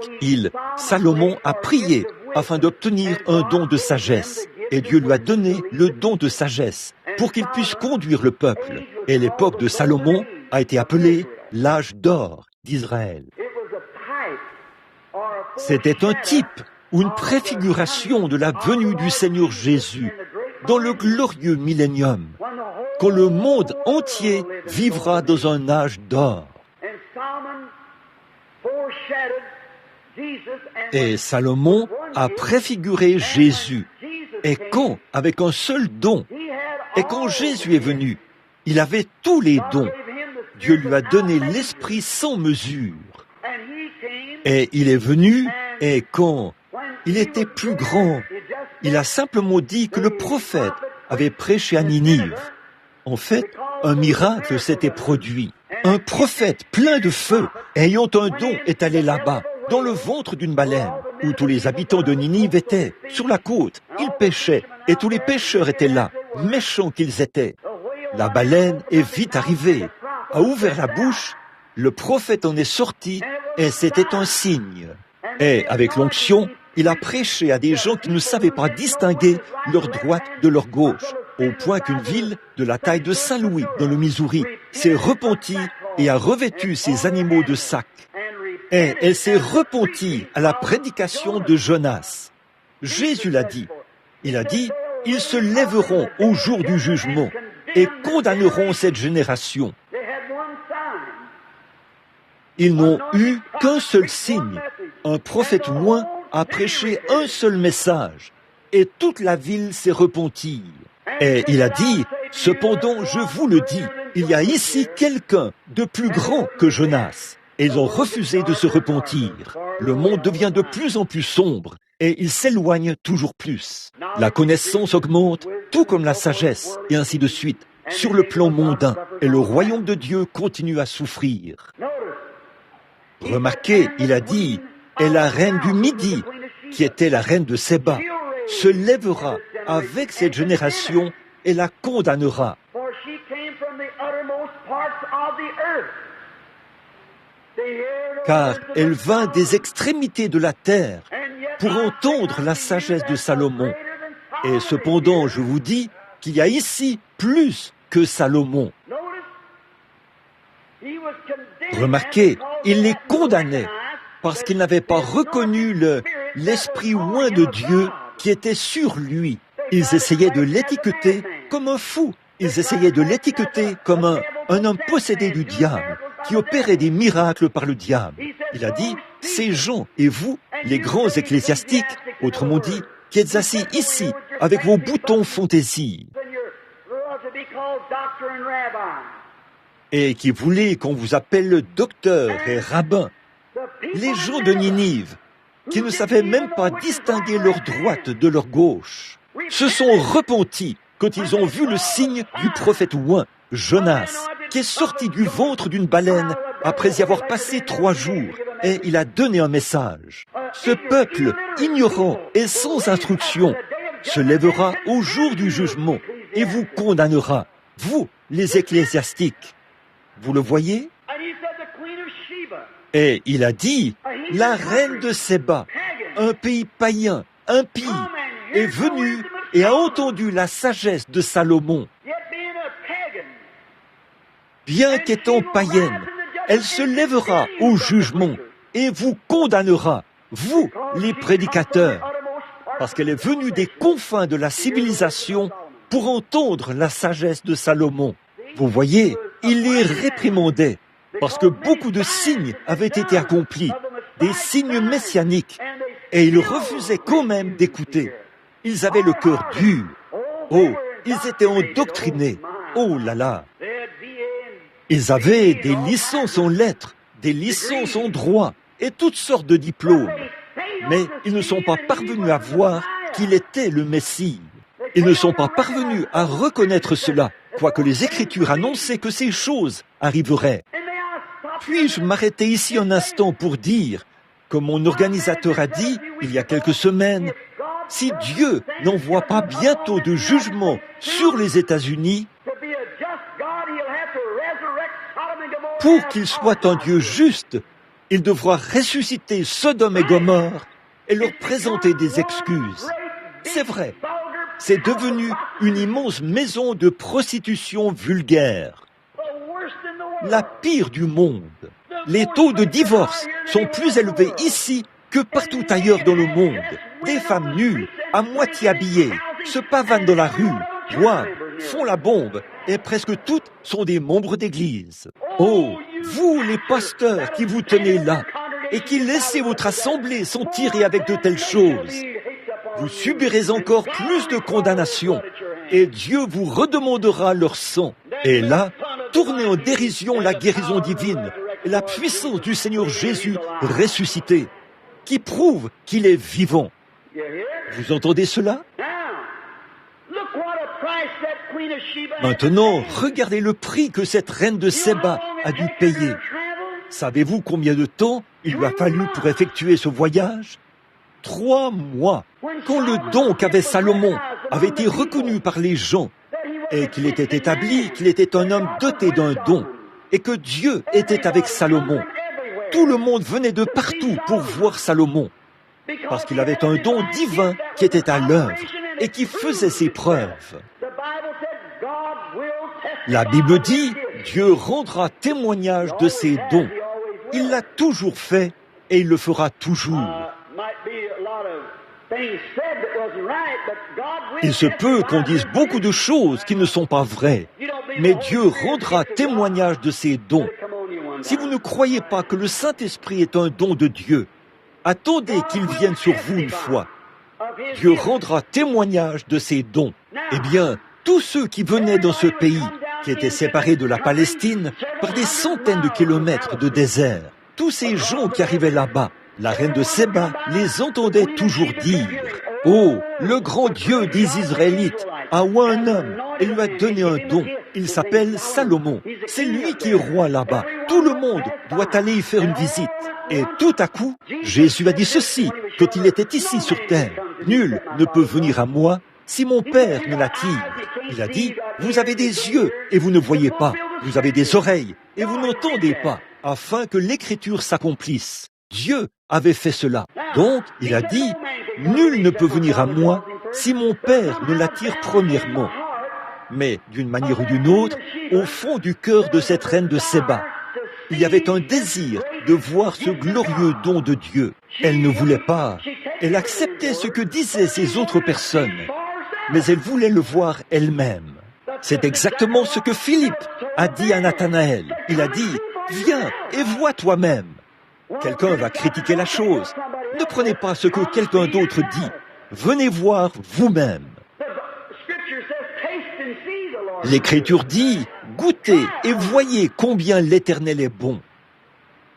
Salomon a prié afin d'obtenir un don de sagesse. Et Dieu lui a donné le don de sagesse pour qu'il puisse conduire le peuple. Et l'époque de Salomon a été appelée l'âge d'or d'Israël. C'était un type ou une préfiguration de la venue du Seigneur Jésus dans le glorieux millénium, quand le monde entier vivra dans un âge d'or. Et Salomon a préfiguré Jésus. Et quand, avec un seul don, et quand Jésus est venu, il avait tous les dons. Dieu lui a donné l'Esprit sans mesure. Et il est venu, et quand il était plus grand, il a simplement dit que le prophète avait prêché à Ninive. En fait, un miracle s'était produit. Un prophète plein de feu, ayant un don, est allé là-bas, dans le ventre d'une baleine, où tous les habitants de Ninive étaient, sur la côte. Ils pêchaient, et tous les pêcheurs étaient là, méchants qu'ils étaient. La baleine est vite arrivée, a ouvert la bouche, le prophète en est sorti, et c'était un signe. Et avec l'onction, il a prêché à des gens qui ne savaient pas distinguer leur droite de leur gauche, au point qu'une ville de la taille de Saint-Louis, dans le Missouri, s'est repentie et a revêtu ses animaux de sac. Et elle s'est repentie à la prédication de Jonas. Jésus l'a dit. Il a dit, ils se lèveront au jour du jugement et condamneront cette génération. Ils n'ont eu qu'un seul signe. Un prophète loin a prêché un seul message. Et toute la ville s'est repentie. Et il a dit, cependant, je vous le dis, il y a ici quelqu'un de plus grand que Jonas. Et ils ont refusé de se repentir. Le monde devient de plus en plus sombre et il s'éloigne toujours plus. La connaissance augmente, tout comme la sagesse, et ainsi de suite, sur le plan mondain. Et le royaume de Dieu continue à souffrir. Remarquez, il a dit, et la reine du Midi, qui était la reine de Séba, se lèvera avec cette génération et la condamnera. Car elle vint des extrémités de la terre pour entendre la sagesse de Salomon. Et cependant, je vous dis qu'il y a ici plus que Salomon. Remarquez, il les condamnait parce qu'il n'avait pas reconnu l'esprit oint de Dieu qui était sur lui. Ils essayaient de l'étiqueter comme un fou. Ils essayaient de l'étiqueter comme un homme possédé du diable, qui opérait des miracles par le diable. Il a dit, ces gens et vous, les grands ecclésiastiques, autrement dit, qui êtes assis ici avec vos boutons fantaisie et qui voulez qu'on vous appelle docteur et rabbin, les gens de Ninive, qui ne savaient même pas distinguer leur droite de leur gauche, se sont repentis quand ils ont vu le signe du prophète oint, Jonas, qui est sorti du ventre d'une baleine après y avoir passé 3 jours, et il a donné un message. Ce peuple, ignorant et sans instruction, se lèvera au jour du jugement et vous condamnera, vous, les ecclésiastiques. Vous le voyez? Et il a dit, la reine de Séba, un pays païen, impie, est venue et a entendu la sagesse de Salomon. Bien qu'étant païenne, elle se lèvera au jugement et vous condamnera, vous, les prédicateurs, parce qu'elle est venue des confins de la civilisation pour entendre la sagesse de Salomon. Vous voyez, il les réprimandait, parce que beaucoup de signes avaient été accomplis, des signes messianiques, et ils refusaient quand même d'écouter. Ils avaient le cœur dur. Oh, ils étaient endoctrinés. Oh là là. Ils avaient des licences en lettres, des licences en droit, et toutes sortes de diplômes. Mais ils ne sont pas parvenus à voir qu'il était le Messie. Ils ne sont pas parvenus à reconnaître cela, quoique les Écritures annonçaient que ces choses arriveraient. Puis-je m'arrêter ici un instant pour dire, comme mon organisateur a dit il y a quelques semaines, si Dieu n'envoie pas bientôt de jugement sur les États-Unis, pour qu'il soit un Dieu juste, il devra ressusciter Sodome et Gomorrhe et leur présenter des excuses. C'est vrai, c'est devenu une immense maison de prostitution vulgaire. La pire du monde. Les taux de divorce sont plus élevés ici que partout ailleurs dans le monde. Des femmes nues, à moitié habillées, se pavanent dans la rue, boivent, font la bombe, et presque toutes sont des membres d'église. Oh, vous les pasteurs qui vous tenez là, et qui laissez votre assemblée s'en tirer avec de telles choses, vous subirez encore plus de condamnation, et Dieu vous redemandera leur sang. Et là, tournez en dérision la guérison divine, et la puissance du Seigneur Jésus ressuscité, qui prouve qu'il est vivant. Vous entendez cela? Maintenant, regardez le prix que cette reine de Séba a dû payer. Savez-vous combien de temps il lui a fallu pour effectuer ce voyage? 3 mois. Quand le don qu'avait Salomon avait été reconnu par les gens, et qu'il était établi qu'il était un homme doté d'un don, et que Dieu était avec Salomon, tout le monde venait de partout pour voir Salomon, parce qu'il avait un don divin qui était à l'œuvre et qui faisait ses preuves. La Bible dit, Dieu rendra témoignage de ses dons. Il l'a toujours fait et il le fera toujours. Il se peut qu'on dise beaucoup de choses qui ne sont pas vraies, mais Dieu rendra témoignage de ses dons. Si vous ne croyez pas que le Saint-Esprit est un don de Dieu, attendez qu'il vienne sur vous une fois. Dieu rendra témoignage de ses dons. Eh bien, tous ceux qui venaient dans ce pays, qui était séparé de la Palestine par des centaines de kilomètres de désert, tous ces gens qui arrivaient là-bas, la reine de Séba les entendait toujours dire « Oh, le grand Dieu des Israélites a oint un homme et lui a donné un don. Il s'appelle Salomon. C'est lui qui est roi là-bas. Tout le monde doit aller y faire une visite. » Et tout à coup, Jésus a dit ceci quand il était ici sur terre. « Nul ne peut venir à moi si mon Père ne l'attire. » Il a dit « Vous avez des yeux et vous ne voyez pas. Vous avez des oreilles et vous n'entendez pas, afin que l'Écriture s'accomplisse. » Dieu avait fait cela. Donc, il a dit, nul ne peut venir à moi si mon Père ne l'attire premièrement. Mais, d'une manière ou d'une autre, au fond du cœur de cette reine de Séba, il y avait un désir de voir ce glorieux don de Dieu. Elle ne voulait pas. Elle acceptait ce que disaient ces autres personnes, mais elle voulait le voir elle-même. C'est exactement ce que Philippe a dit à Nathanaël. Il a dit, viens et vois toi-même. Quelqu'un va critiquer la chose. Ne prenez pas ce que quelqu'un d'autre dit. Venez voir vous-même. L'Écriture dit, goûtez et voyez combien l'Éternel est bon.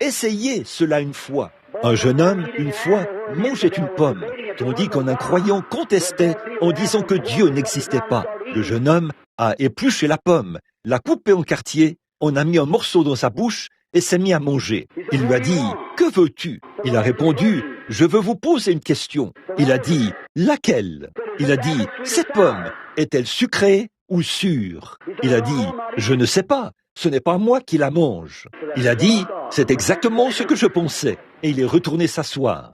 Essayez cela une fois. Un jeune homme, une fois, mangeait une pomme, tandis qu'un incroyant contestait en disant que Dieu n'existait pas. Le jeune homme a épluché la pomme, l'a coupée en quartiers, en a mis un morceau dans sa bouche et s'est mis à manger. Il lui a dit, « Que veux-tu » Il a répondu, « Je veux vous poser une question. » Il a dit, « Laquelle » Il a dit, « Cette pomme, est-elle sucrée ou sûre » Il a dit, « Je ne sais pas, ce n'est pas moi qui la mange. » Il a dit, « C'est exactement ce que je pensais. » Et il est retourné s'asseoir.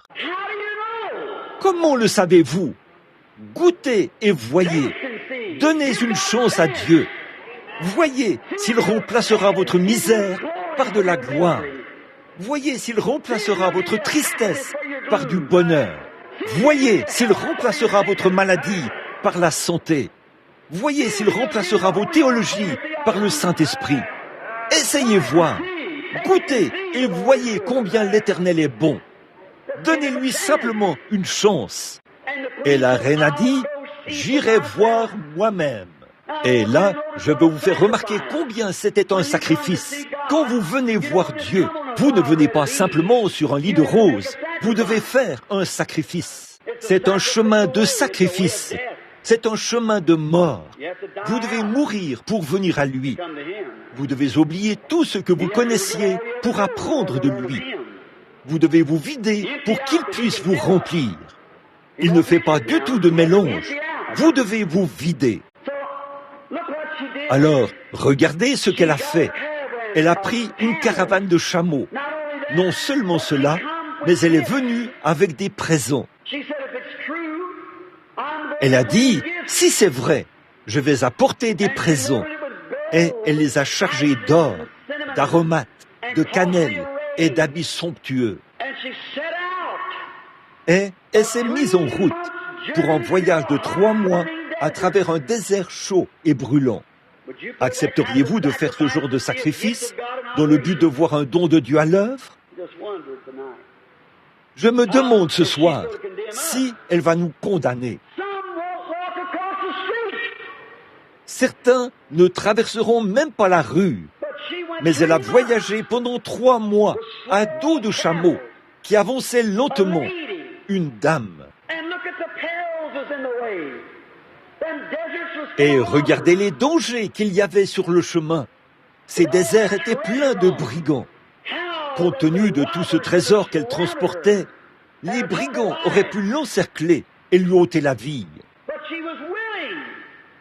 Comment le savez-vous? Goûtez et voyez. Donnez une chance à Dieu. Voyez s'il remplacera votre misère par de la gloire. Voyez s'il remplacera votre tristesse par du bonheur. Voyez s'il remplacera votre maladie par la santé. Voyez s'il remplacera vos théologies par le Saint-Esprit. Essayez voir. Goûtez et voyez combien l'Éternel est bon. Donnez-lui simplement une chance. Et la reine a dit, j'irai voir moi-même. Et là, je veux vous faire remarquer combien c'était un sacrifice. Quand vous venez voir Dieu, vous ne venez pas simplement sur un lit de roses. Vous devez faire un sacrifice. C'est un chemin de sacrifice. C'est un chemin de mort. Vous devez mourir pour venir à lui. Vous devez oublier tout ce que vous connaissiez pour apprendre de lui. Vous devez vous vider pour qu'il puisse vous remplir. Il ne fait pas du tout de mélange. Vous devez vous vider. Alors, regardez ce qu'elle a fait. Elle a pris une caravane de chameaux. Non seulement cela, mais elle est venue avec des présents. Elle a dit, si c'est vrai, je vais apporter des présents. Et elle les a chargés d'or, d'aromates, de cannelle et d'habits somptueux. Et elle s'est mise en route pour un voyage de 3 mois à travers un désert chaud et brûlant. Accepteriez-vous de faire ce genre de sacrifice dans le but de voir un don de Dieu à l'œuvre? Je me demande ce soir si elle va nous condamner. Certains ne traverseront même pas la rue, mais elle a voyagé pendant 3 mois à dos de chameau qui avançait lentement, une dame. Et regardez les dangers qu'il y avait sur le chemin. Ces déserts étaient pleins de brigands. Compte tenu de tout ce trésor qu'elle transportait, les brigands auraient pu l'encercler et lui ôter la vie.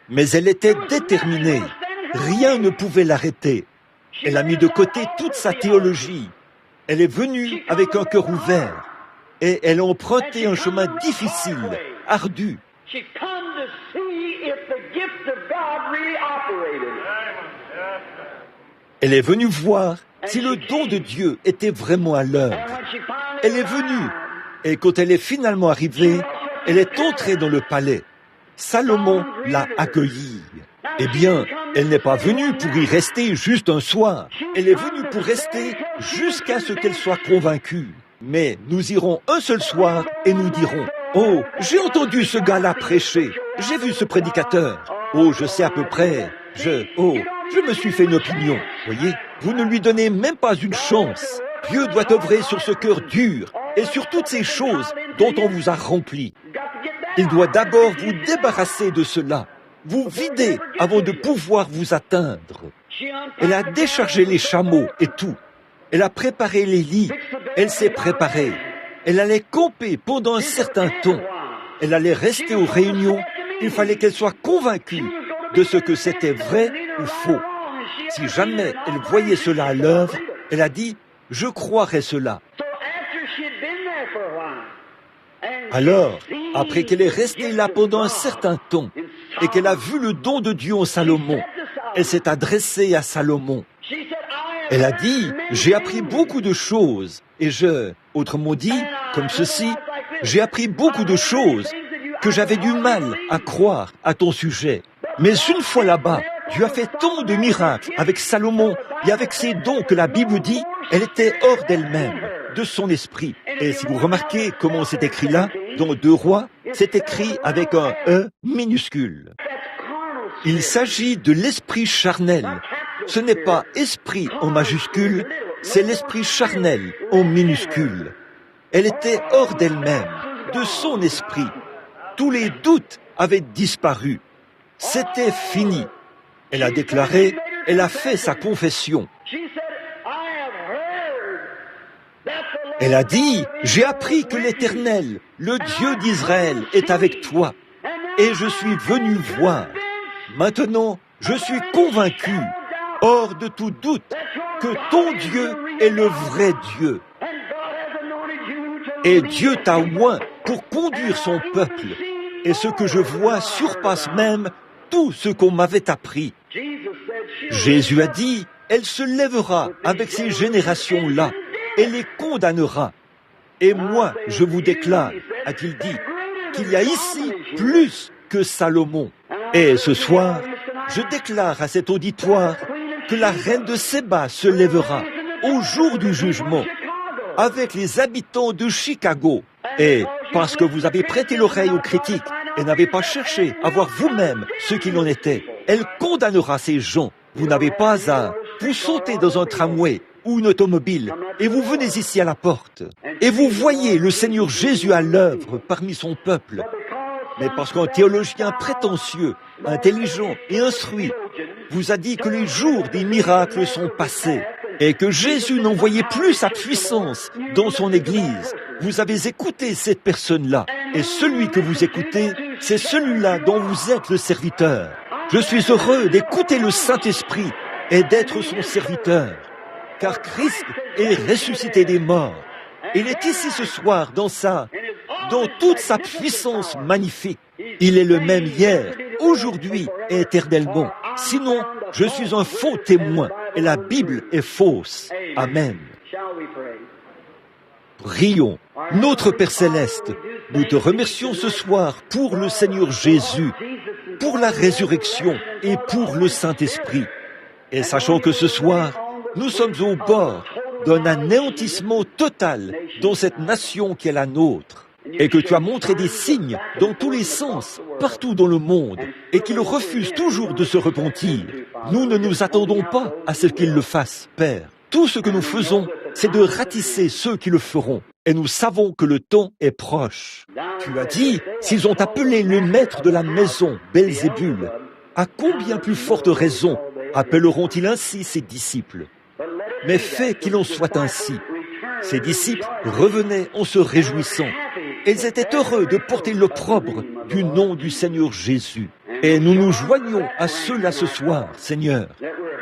Mais elle était déterminée. Rien ne pouvait l'arrêter. Elle a mis de côté toute sa théologie. Elle est venue avec un cœur ouvert. Et elle a emprunté un chemin difficile, ardu. Elle est venue voir si le don de Dieu était vraiment à l'œuvre. Elle est venue, et quand elle est finalement arrivée, elle est entrée dans le palais. Salomon l'a accueillie. Eh bien, elle n'est pas venue pour y rester juste un soir. Elle est venue pour rester jusqu'à ce qu'elle soit convaincue. Mais nous irons un seul soir et nous dirons, « Oh, j'ai entendu ce gars-là prêcher. J'ai vu ce prédicateur. Oh, je sais à peu près. Je me suis fait une opinion. » Voyez, vous ne lui donnez même pas une chance. Dieu doit œuvrer sur ce cœur dur et sur toutes ces choses dont on vous a rempli. Il doit d'abord vous débarrasser de cela, vous vider avant de pouvoir vous atteindre. Elle a déchargé les chameaux et tout. Elle a préparé les lits. Elle s'est préparée. Elle allait camper pendant un certain temps. Elle allait rester aux réunions. Il fallait qu'elle soit convaincue de ce que c'était vrai ou faux. Si jamais elle voyait cela à l'œuvre, elle a dit, je croirais cela. Alors, après qu'elle est restée là pendant un certain temps et qu'elle a vu le don de Dieu en Salomon, elle s'est adressée à Salomon. Elle a dit, j'ai appris beaucoup de choses et autrement dit, comme ceci, j'ai appris beaucoup de choses que j'avais du mal à croire à ton sujet. Mais une fois là-bas, Dieu a fait tant de miracles avec Salomon et avec ses dons que la Bible dit, elle était hors d'elle-même. de son esprit. Et si vous remarquez comment c'est écrit là, dans 2 Rois, c'est écrit avec un E minuscule. Il s'agit de l'esprit charnel. Ce n'est pas esprit en majuscule, c'est l'esprit charnel en minuscule. Elle était hors d'elle-même, de son esprit. Tous les doutes avaient disparu. C'était fini. Elle a déclaré, elle a fait sa confession. Elle a dit, j'ai appris que l'Éternel, le Dieu d'Israël, est avec toi. Et je suis venu voir. Maintenant, je suis convaincu, hors de tout doute, que ton Dieu est le vrai Dieu. Et Dieu t'a oint pour conduire son peuple. Et ce que je vois surpasse même tout ce qu'on m'avait appris. Jésus a dit, elle se lèvera avec ces générations-là et les condamnera. Et moi, je vous déclare, a-t-il dit, qu'il y a ici plus que Salomon. Et ce soir, je déclare à cet auditoire que la reine de Séba se lèvera au jour du jugement avec les habitants de Chicago. Et parce que vous avez prêté l'oreille aux critiques et n'avez pas cherché à voir vous-même ce qu'il en était, elle condamnera ces gens. Vous n'avez pas à vous sauter dans un tramway ou une automobile et vous venez ici à la porte et vous voyez le Seigneur Jésus à l'œuvre parmi son peuple. Mais parce qu'un théologien prétentieux, intelligent et instruit vous a dit que les jours des miracles sont passés et que Jésus n'envoyait plus sa puissance dans son Église, vous avez écouté cette personne-là. Et celui que vous écoutez, c'est celui-là dont vous êtes le serviteur. Je suis heureux d'écouter le Saint-Esprit et d'être son serviteur. Car Christ est ressuscité des morts. Il est ici ce soir dans toute sa puissance magnifique. Il est le même hier, aujourd'hui et éternellement. Sinon, je suis un faux témoin et la Bible est fausse. Amen. Prions. Notre Père Céleste, nous te remercions ce soir pour le Seigneur Jésus, pour la résurrection et pour le Saint-Esprit. Et sachant que ce soir, nous sommes au bord d'un anéantissement total dans cette nation qui est la nôtre, et que tu as montré des signes dans tous les sens, partout dans le monde, et qu'ils refusent toujours de se repentir. Nous ne nous attendons pas à ce qu'ils le fassent, Père. Tout ce que nous faisons, c'est de ratisser ceux qui le feront. Et nous savons que le temps est proche. Tu as dit, s'ils ont appelé le maître de la maison Belzébul, à combien plus forte raison appelleront-ils ainsi ses disciples? Mais fais qu'il en soit ainsi. Ses disciples revenaient en se réjouissant. Ils étaient heureux de porter l'opprobre du nom du Seigneur Jésus. Et nous nous joignons à ceux-là ce soir, Seigneur.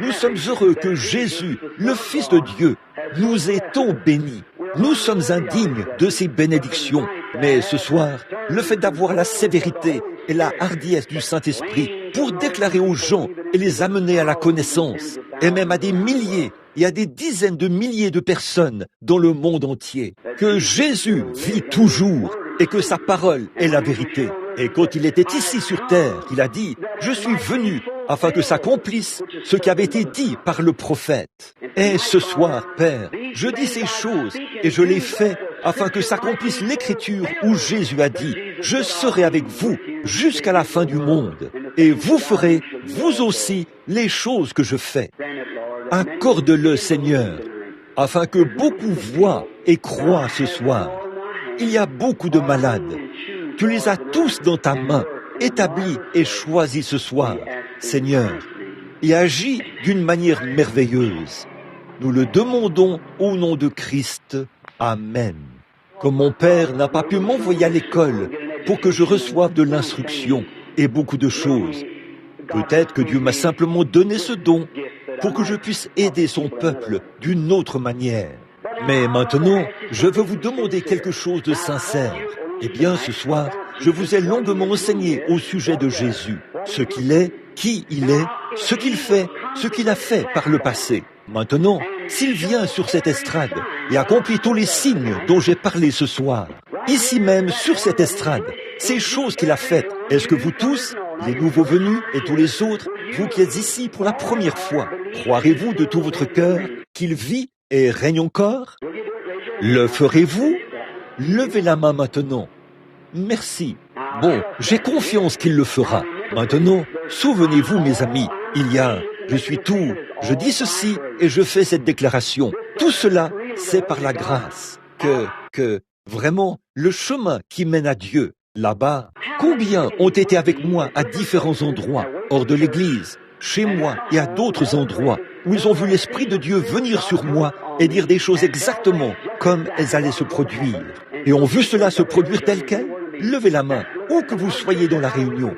Nous sommes heureux que Jésus, le Fils de Dieu, nous ait tant bénis. Nous sommes indignes de ces bénédictions. Mais ce soir, le fait d'avoir la sévérité et la hardiesse du Saint-Esprit pour déclarer aux gens et les amener à la connaissance, et même à des milliers et à des dizaines de milliers de personnes dans le monde entier, que Jésus vit toujours et que sa parole est la vérité. Et quand il était ici sur terre, il a dit « Je suis venu afin que s'accomplisse ce qui avait été dit par le prophète. » Et ce soir, Père, je dis ces choses et je les fais afin que s'accomplisse l'écriture où Jésus a dit « Je serai avec vous jusqu'à la fin du monde et vous ferez, vous aussi, les choses que je fais. » Accorde-le, Seigneur, afin que beaucoup voient et croient ce soir. Il y a beaucoup de malades. Tu les as tous dans ta main, établis et choisis ce soir, Seigneur, et agis d'une manière merveilleuse. Nous le demandons au nom de Christ. Amen. Comme mon père n'a pas pu m'envoyer à l'école pour que je reçoive de l'instruction et beaucoup de choses, peut-être que Dieu m'a simplement donné ce don pour que je puisse aider son peuple d'une autre manière. Mais maintenant, je veux vous demander quelque chose de sincère. Eh bien, ce soir, je vous ai longuement enseigné au sujet de Jésus, ce qu'il est, qui il est, ce qu'il fait, ce qu'il a fait par le passé. Maintenant, s'il vient sur cette estrade et accomplit tous les signes dont j'ai parlé ce soir, ici même sur cette estrade, ces choses qu'il a faites, est-ce que vous tous, les nouveaux venus et tous les autres, vous qui êtes ici pour la première fois, croirez-vous de tout votre cœur qu'il vit et règne encore? Le ferez-vous? Levez la main maintenant. Merci. Bon, j'ai confiance qu'il le fera. Maintenant, souvenez-vous, mes amis, je dis ceci et je fais cette déclaration. Tout cela, c'est par la grâce. Vraiment, le chemin qui mène à Dieu, là-bas, combien ont été avec moi à différents endroits, hors de l'église, chez moi et à d'autres endroits, où ils ont vu l'Esprit de Dieu venir sur moi et dire des choses exactement comme elles allaient se produire. Et ont vu cela se produire tel quel? Levez la main, où que vous soyez dans la réunion.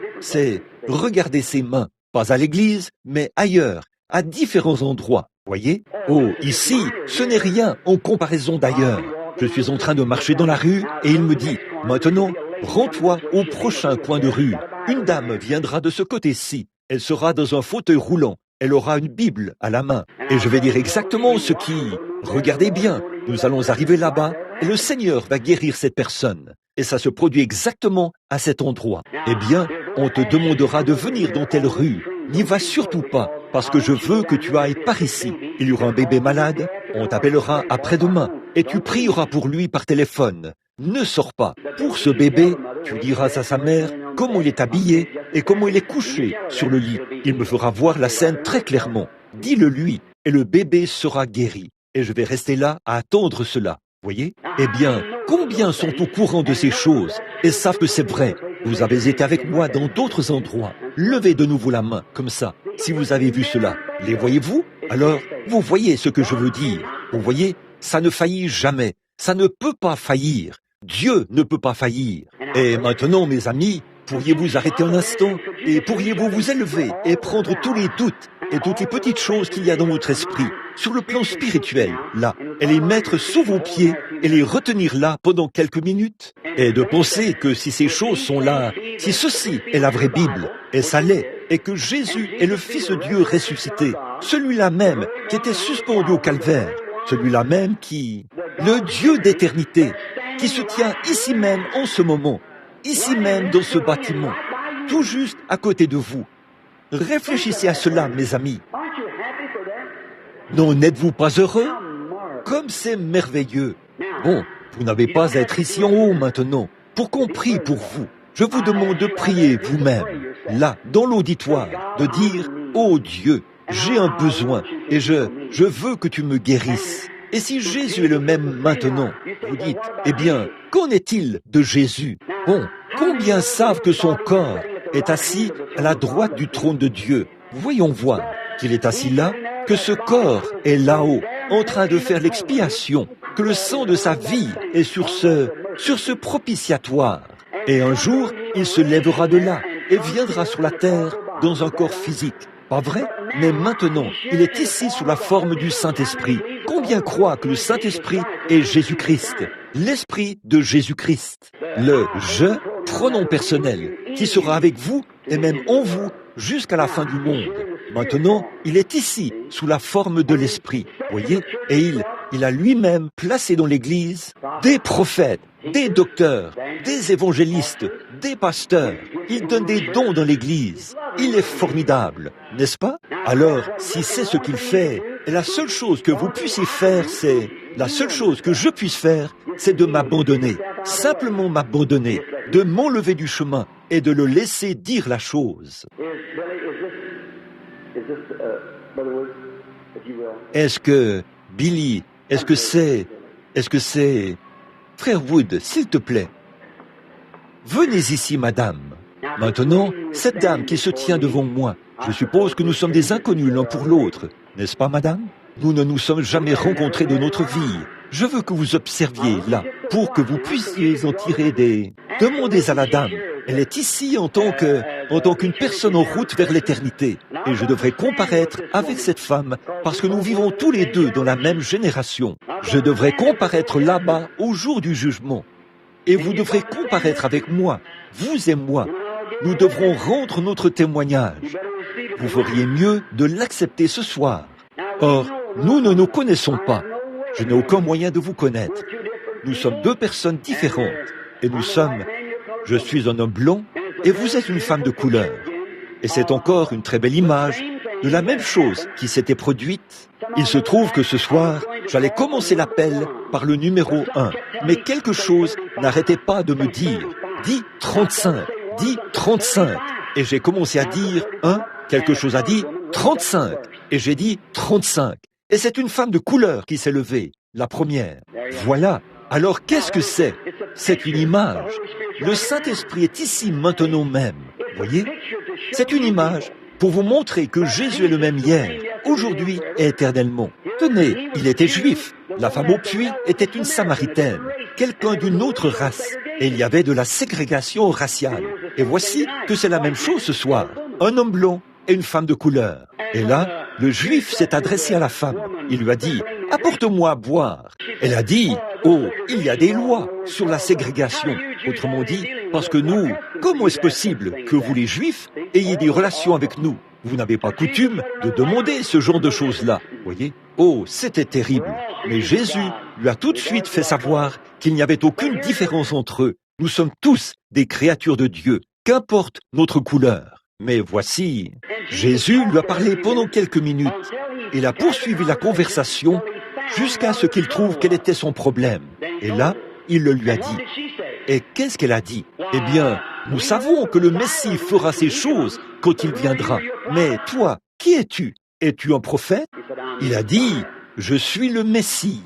Regardez ces mains, pas à l'église, mais ailleurs, à différents endroits. Voyez? Oh, ici, ce n'est rien en comparaison d'ailleurs. Je suis en train de marcher dans la rue et il me dit, maintenant, rends-toi au prochain coin de rue. Une dame viendra de ce côté-ci. Elle sera dans un fauteuil roulant. Elle aura une Bible à la main. Et je vais dire exactement ce qui... Regardez bien, nous allons arriver là-bas et le Seigneur va guérir cette personne. Et ça se produit exactement à cet endroit. Eh bien, on te demandera de venir dans telle rue. N'y va surtout pas, parce que je veux que tu ailles par ici. Il y aura un bébé malade, on t'appellera après-demain, et tu prieras pour lui par téléphone. Ne sors pas. Pour ce bébé, tu diras à sa mère comment il est habillé et comment il est couché sur le lit. Il me fera voir la scène très clairement. Dis-le lui, et le bébé sera guéri. Et je vais rester là à attendre cela. Voyez? Eh bien, combien sont au courant de ces choses et savent que c'est vrai? Vous avez été avec moi dans d'autres endroits. Levez de nouveau la main, comme ça, si vous avez vu cela. Les voyez-vous? Alors, vous voyez ce que je veux dire. Vous voyez? Ça ne faillit jamais. Ça ne peut pas faillir. Dieu ne peut pas faillir. Et maintenant, mes amis, pourriez-vous arrêter un instant et pourriez-vous vous élever et prendre tous les doutes et toutes les petites choses qu'il y a dans votre esprit, sur le plan spirituel, là, et les mettre sous vos pieds et les retenir là pendant quelques minutes, et de penser que si ces choses sont là, si ceci est la vraie Bible, et ça l'est, et que Jésus est le Fils de Dieu ressuscité, celui-là même qui était suspendu au calvaire, celui-là même le Dieu d'éternité, qui se tient ici même en ce moment, ici même dans ce bâtiment, tout juste à côté de vous. Réfléchissez à cela, mes amis. Non, n'êtes-vous pas heureux? Comme c'est merveilleux. Bon, vous n'avez pas à être ici en haut maintenant, pour qu'on prie pour vous. Je vous demande de prier vous-même, là, dans l'auditoire, de dire, « Oh Dieu, j'ai un besoin, et je veux que tu me guérisses. » Et si Jésus est le même maintenant, vous dites, « Eh bien, qu'en est-il de Jésus? » Bon, combien savent que son corps est assis à la droite du trône de Dieu? Voyons voir qu'il est assis là, que ce corps est là-haut, en train de faire l'expiation, que le sang de sa vie est sur ce propitiatoire. Et un jour, il se lèvera de là et viendra sur la terre dans un corps physique. Pas vrai? Mais maintenant, il est ici sous la forme du Saint-Esprit. Combien croient que le Saint-Esprit est Jésus-Christ, l'Esprit de Jésus-Christ, le « je », pronom personnel, qui sera avec vous et même en vous jusqu'à la fin du monde. Maintenant, il est ici, sous la forme de l'Esprit, voyez, et il a lui-même placé dans l'Église des prophètes, des docteurs, des évangélistes, des pasteurs. Il donne des dons dans l'Église. Il est formidable, n'est-ce pas? Alors, si c'est ce qu'il fait, et la seule chose que vous puissiez faire, la seule chose que je puisse faire, c'est de m'abandonner, simplement m'abandonner, de m'enlever du chemin et de le laisser dire la chose. Est-ce que, Billy, est-ce que c'est... Frère Wood, s'il te plaît, venez ici, madame. Maintenant, cette dame qui se tient devant moi, je suppose que nous sommes des inconnus l'un pour l'autre, n'est-ce pas, madame? Nous ne nous sommes jamais rencontrés de notre vie. Je veux que vous observiez là, pour que vous puissiez en tirer des... Demandez à la dame. Elle est ici en tant qu'une personne en route vers l'éternité. Et je devrais comparaître avec cette femme parce que nous vivons tous les deux dans la même génération. Je devrais comparaître là-bas au jour du jugement. Et vous devrez comparaître avec moi, vous et moi. Nous devrons rendre notre témoignage. Vous feriez mieux de l'accepter ce soir. Or, nous ne nous connaissons pas. Je n'ai aucun moyen de vous connaître. Nous sommes deux personnes différentes. Et je suis un homme blond et vous êtes une femme de couleur. Et c'est encore une très belle image de la même chose qui s'était produite. Il se trouve que ce soir, j'allais commencer l'appel par le numéro 1, mais quelque chose n'arrêtait pas de me dire « Dis 35, dis 35 ». Et j'ai commencé à dire « 1 », quelque chose a dit « 35 ». Et j'ai dit « 35 ». Et c'est une femme de couleur qui s'est levée, la première. Voilà. Alors qu'est-ce que c'est? C'est une image. Le Saint-Esprit est ici maintenant même. Voyez? C'est une image pour vous montrer que Jésus est le même hier, aujourd'hui et éternellement. Tenez, il était juif. La femme au puits était une samaritaine, quelqu'un d'une autre race. Et il y avait de la ségrégation raciale. Et voici que c'est la même chose ce soir. Un homme blond et une femme de couleur. Et là, le juif s'est adressé à la femme. Il lui a dit, « Apporte-moi à boire. » Elle a dit, « Oh, il y a des lois sur la ségrégation. » Autrement dit, parce que nous, comment est-ce possible que vous les juifs ayez des relations avec nous? Vous n'avez pas coutume de demander ce genre de choses-là. Voyez? Oh, c'était terrible. Mais Jésus lui a tout de suite fait savoir qu'il n'y avait aucune différence entre eux. Nous sommes tous des créatures de Dieu, qu'importe notre couleur. Mais voici, Jésus lui a parlé pendant quelques minutes. Il a poursuivi la conversation jusqu'à ce qu'il trouve quel était son problème. Et là, il le lui a dit. Et qu'est-ce qu'elle a dit? Eh bien, nous savons que le Messie fera ces choses quand il viendra. Mais toi, qui es-tu? Es-tu un prophète? Il a dit, je suis le Messie.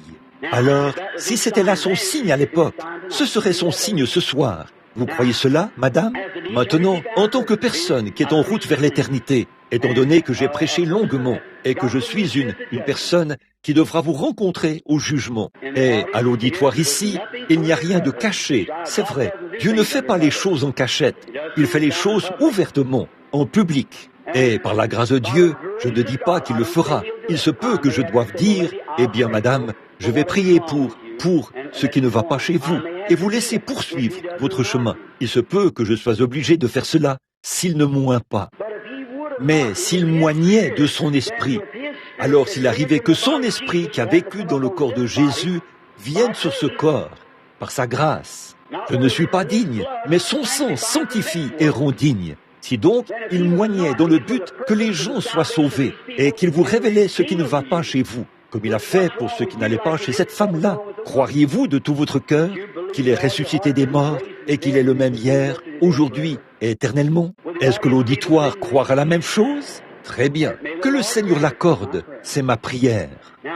Alors, si c'était là son signe à l'époque, ce serait son signe ce soir. Vous croyez cela, madame? Maintenant, en tant que personne qui est en route vers l'éternité, étant donné que j'ai prêché longuement et que je suis une personne qui devra vous rencontrer au jugement. Et à l'auditoire ici, il n'y a rien de caché, c'est vrai. Dieu ne fait pas les choses en cachette, il fait les choses ouvertement, en public. Et par la grâce de Dieu, je ne dis pas qu'il le fera. Il se peut que je doive dire, eh bien madame, je vais prier pour ce qui ne va pas chez vous et vous laisser poursuivre votre chemin. Il se peut que je sois obligé de faire cela s'il ne moint pas. Mais s'il moignait de son esprit, alors s'il arrivait que son esprit qui a vécu dans le corps de Jésus vienne sur ce corps, par sa grâce. Je ne suis pas digne, mais son sang sanctifie et rend digne. Si donc il moignait dans le but que les gens soient sauvés et qu'il vous révélait ce qui ne va pas chez vous, comme il a fait pour ce qui n'allait pas chez cette femme-là, croiriez-vous de tout votre cœur qu'il est ressuscité des morts et qu'il est le même hier, aujourd'hui et éternellement? Est-ce que l'auditoire croira la même chose? Très bien, que le Seigneur l'accorde, c'est ma prière.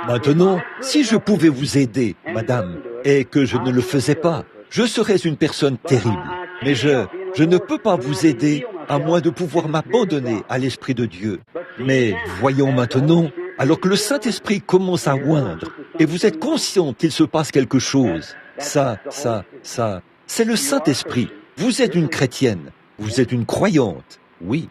Maintenant, si je pouvais vous aider, madame, et que je ne le faisais pas, je serais une personne terrible. Mais je ne peux pas vous aider à moins de pouvoir m'abandonner à l'Esprit de Dieu. Mais voyons maintenant, alors que le Saint-Esprit commence à oindre, et vous êtes conscient qu'il se passe quelque chose, ça, c'est le Saint-Esprit. Vous êtes une chrétienne, vous êtes une croyante. Oui,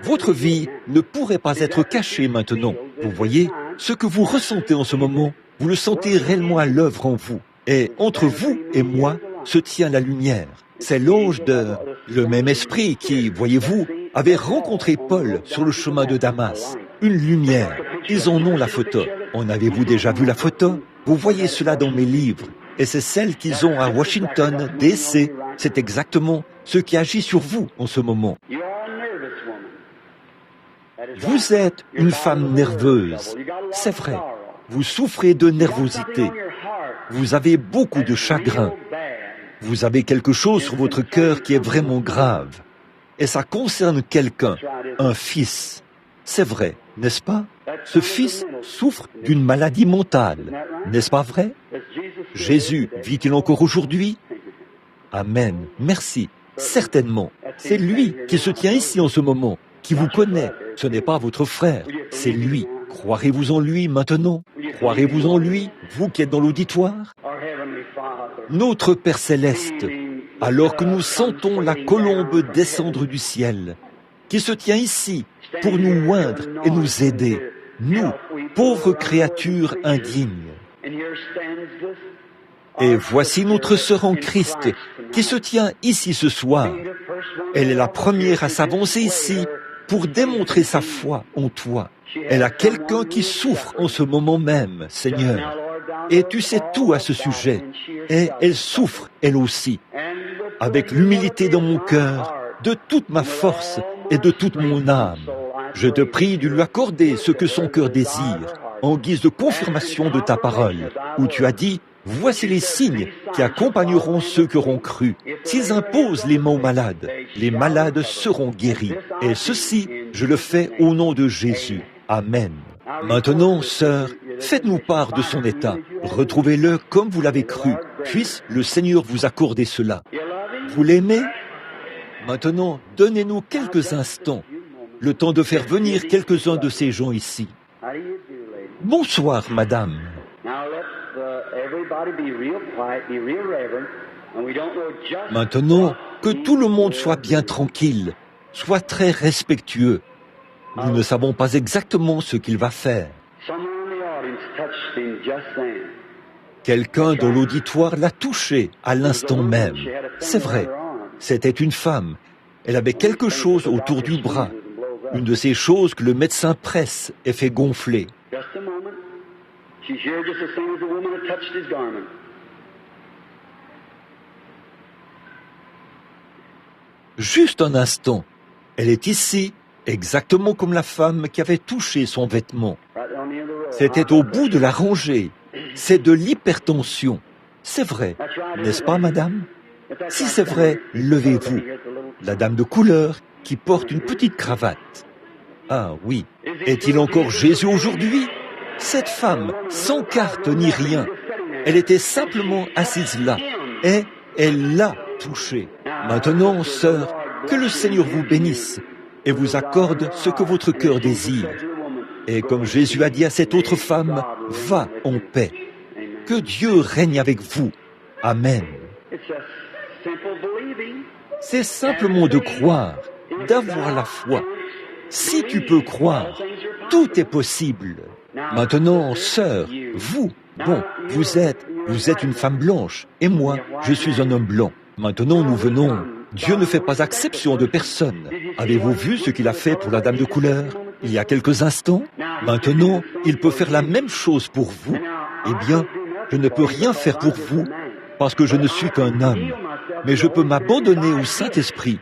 votre vie ne pourrait pas être cachée maintenant. Vous voyez, ce que vous ressentez en ce moment, vous le sentez réellement à l'œuvre en vous. Et entre vous et moi se tient la lumière. C'est l'ange le même esprit qui, voyez-vous, avait rencontré Paul sur le chemin de Damas. Une lumière. Ils en ont la photo. En avez-vous déjà vu la photo? Vous voyez cela dans mes livres. Et c'est celle qu'ils ont à Washington, D.C. C'est exactement ce qui agit sur vous en ce moment. Vous êtes une femme nerveuse. C'est vrai. Vous souffrez de nervosité. Vous avez beaucoup de chagrin. Vous avez quelque chose sur votre cœur qui est vraiment grave. Et ça concerne quelqu'un, un fils. C'est vrai, n'est-ce pas? Ce fils souffre d'une maladie mentale. N'est-ce pas vrai? Jésus vit-il encore aujourd'hui? Amen. Merci. Certainement. C'est lui qui se tient ici en ce moment, qui vous connaît. Ce n'est pas votre frère, c'est lui. Croirez-vous en lui maintenant? Croirez-vous en lui, vous qui êtes dans l'auditoire? Notre Père Céleste, alors que nous sentons la colombe descendre du ciel, qui se tient ici pour nous oindre et nous aider, nous, pauvres créatures indignes. Et voici notre sœur en Christ, qui se tient ici ce soir. Elle est la première à s'avancer ici pour démontrer sa foi en toi. Elle a quelqu'un qui souffre en ce moment même, Seigneur. Et tu sais tout à ce sujet. Et elle souffre, elle aussi. Avec l'humilité dans mon cœur, de toute ma force et de toute mon âme, Je te prie de lui accorder ce que son cœur désire, en guise de confirmation de ta parole, où tu as dit, « Voici les signes qui accompagneront ceux qui auront cru. S'ils imposent les mains les malades seront guéris. Et ceci, je le fais au nom de Jésus. Amen. » Maintenant, sœur, faites-nous part de son état. Retrouvez-le comme vous l'avez cru. Puisse le Seigneur vous accorder cela. Vous l'aimez? Maintenant, donnez-nous quelques instants, le temps de faire venir quelques-uns de ces gens ici. Bonsoir, madame. Maintenant, que tout le monde soit bien tranquille, soit très respectueux. Nous ne savons pas exactement ce qu'il va faire. Quelqu'un dans l'auditoire l'a touché à l'instant même. C'est vrai, c'était une femme. Elle avait quelque chose autour du bras, une de ces choses que le médecin presse et fait gonfler. Juste un instant, elle est ici, exactement comme la femme qui avait touché son vêtement. C'était au bout de la rangée. C'est de l'hypertension. C'est vrai, n'est-ce pas, madame? Si c'est vrai, levez-vous. La dame de couleur qui porte une petite cravate. Ah oui, est-il encore Jésus aujourd'hui? Cette femme, sans carte ni rien, elle était simplement assise là, et elle l'a touché. Maintenant, sœur, que le Seigneur vous bénisse et vous accorde ce que votre cœur désire. Et comme Jésus a dit à cette autre femme, va en paix. Que Dieu règne avec vous. Amen. C'est simplement de croire, d'avoir la foi. Si tu peux croire, tout est possible. Maintenant, sœur, vous êtes une femme blanche, et moi, je suis un homme blanc. Maintenant, nous venons. Dieu ne fait pas exception de personne. Avez-vous vu ce qu'il a fait pour la dame de couleur il y a quelques instants? Maintenant, il peut faire la même chose pour vous. Eh bien, je ne peux rien faire pour vous, parce que je ne suis qu'un homme. Mais je peux m'abandonner au Saint-Esprit,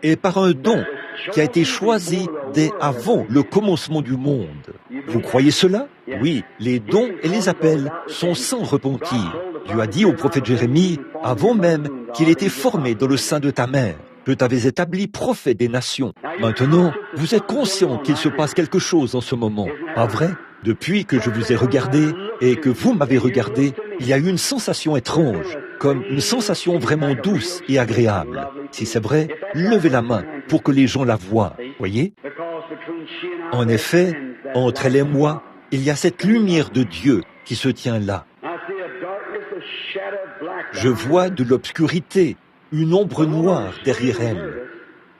et par un don qui a été choisi dès avant le commencement du monde. Vous croyez cela? Oui, les dons et les appels sont sans repentir. Dieu a dit au prophète Jérémie, avant même qu'il était formé dans le sein de ta mère, je t'avais établi prophète des nations. Maintenant, vous êtes conscient qu'il se passe quelque chose en ce moment, pas vrai? Depuis que je vous ai regardé et que vous m'avez regardé, il y a eu une sensation étrange, comme une sensation vraiment douce et agréable. Si c'est vrai, levez la main pour que les gens la voient, voyez? En effet, entre elle et moi, il y a cette lumière de Dieu qui se tient là. Je vois de l'obscurité, une ombre noire derrière elle.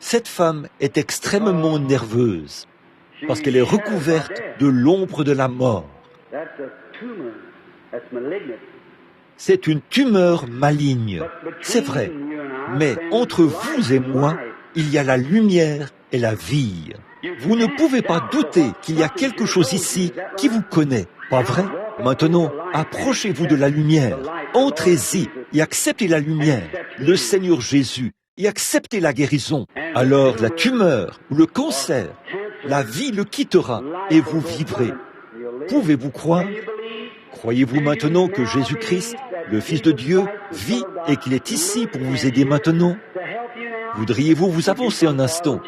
Cette femme est extrêmement nerveuse parce qu'elle est recouverte de l'ombre de la mort. C'est une tumeur maligne, c'est vrai. Mais entre vous et moi, il y a la lumière et la vie. Vous ne pouvez pas douter qu'il y a quelque chose ici qui vous connaît, pas vrai? Maintenant, approchez-vous de la lumière, entrez-y et acceptez la lumière, le Seigneur Jésus, et acceptez la guérison. Alors la tumeur ou le cancer, la vie le quittera et vous vivrez. Pouvez-vous croire? Croyez-vous maintenant que Jésus-Christ, le Fils de Dieu, vit et qu'il est ici pour vous aider maintenant? Voudriez-vous vous avancer un instant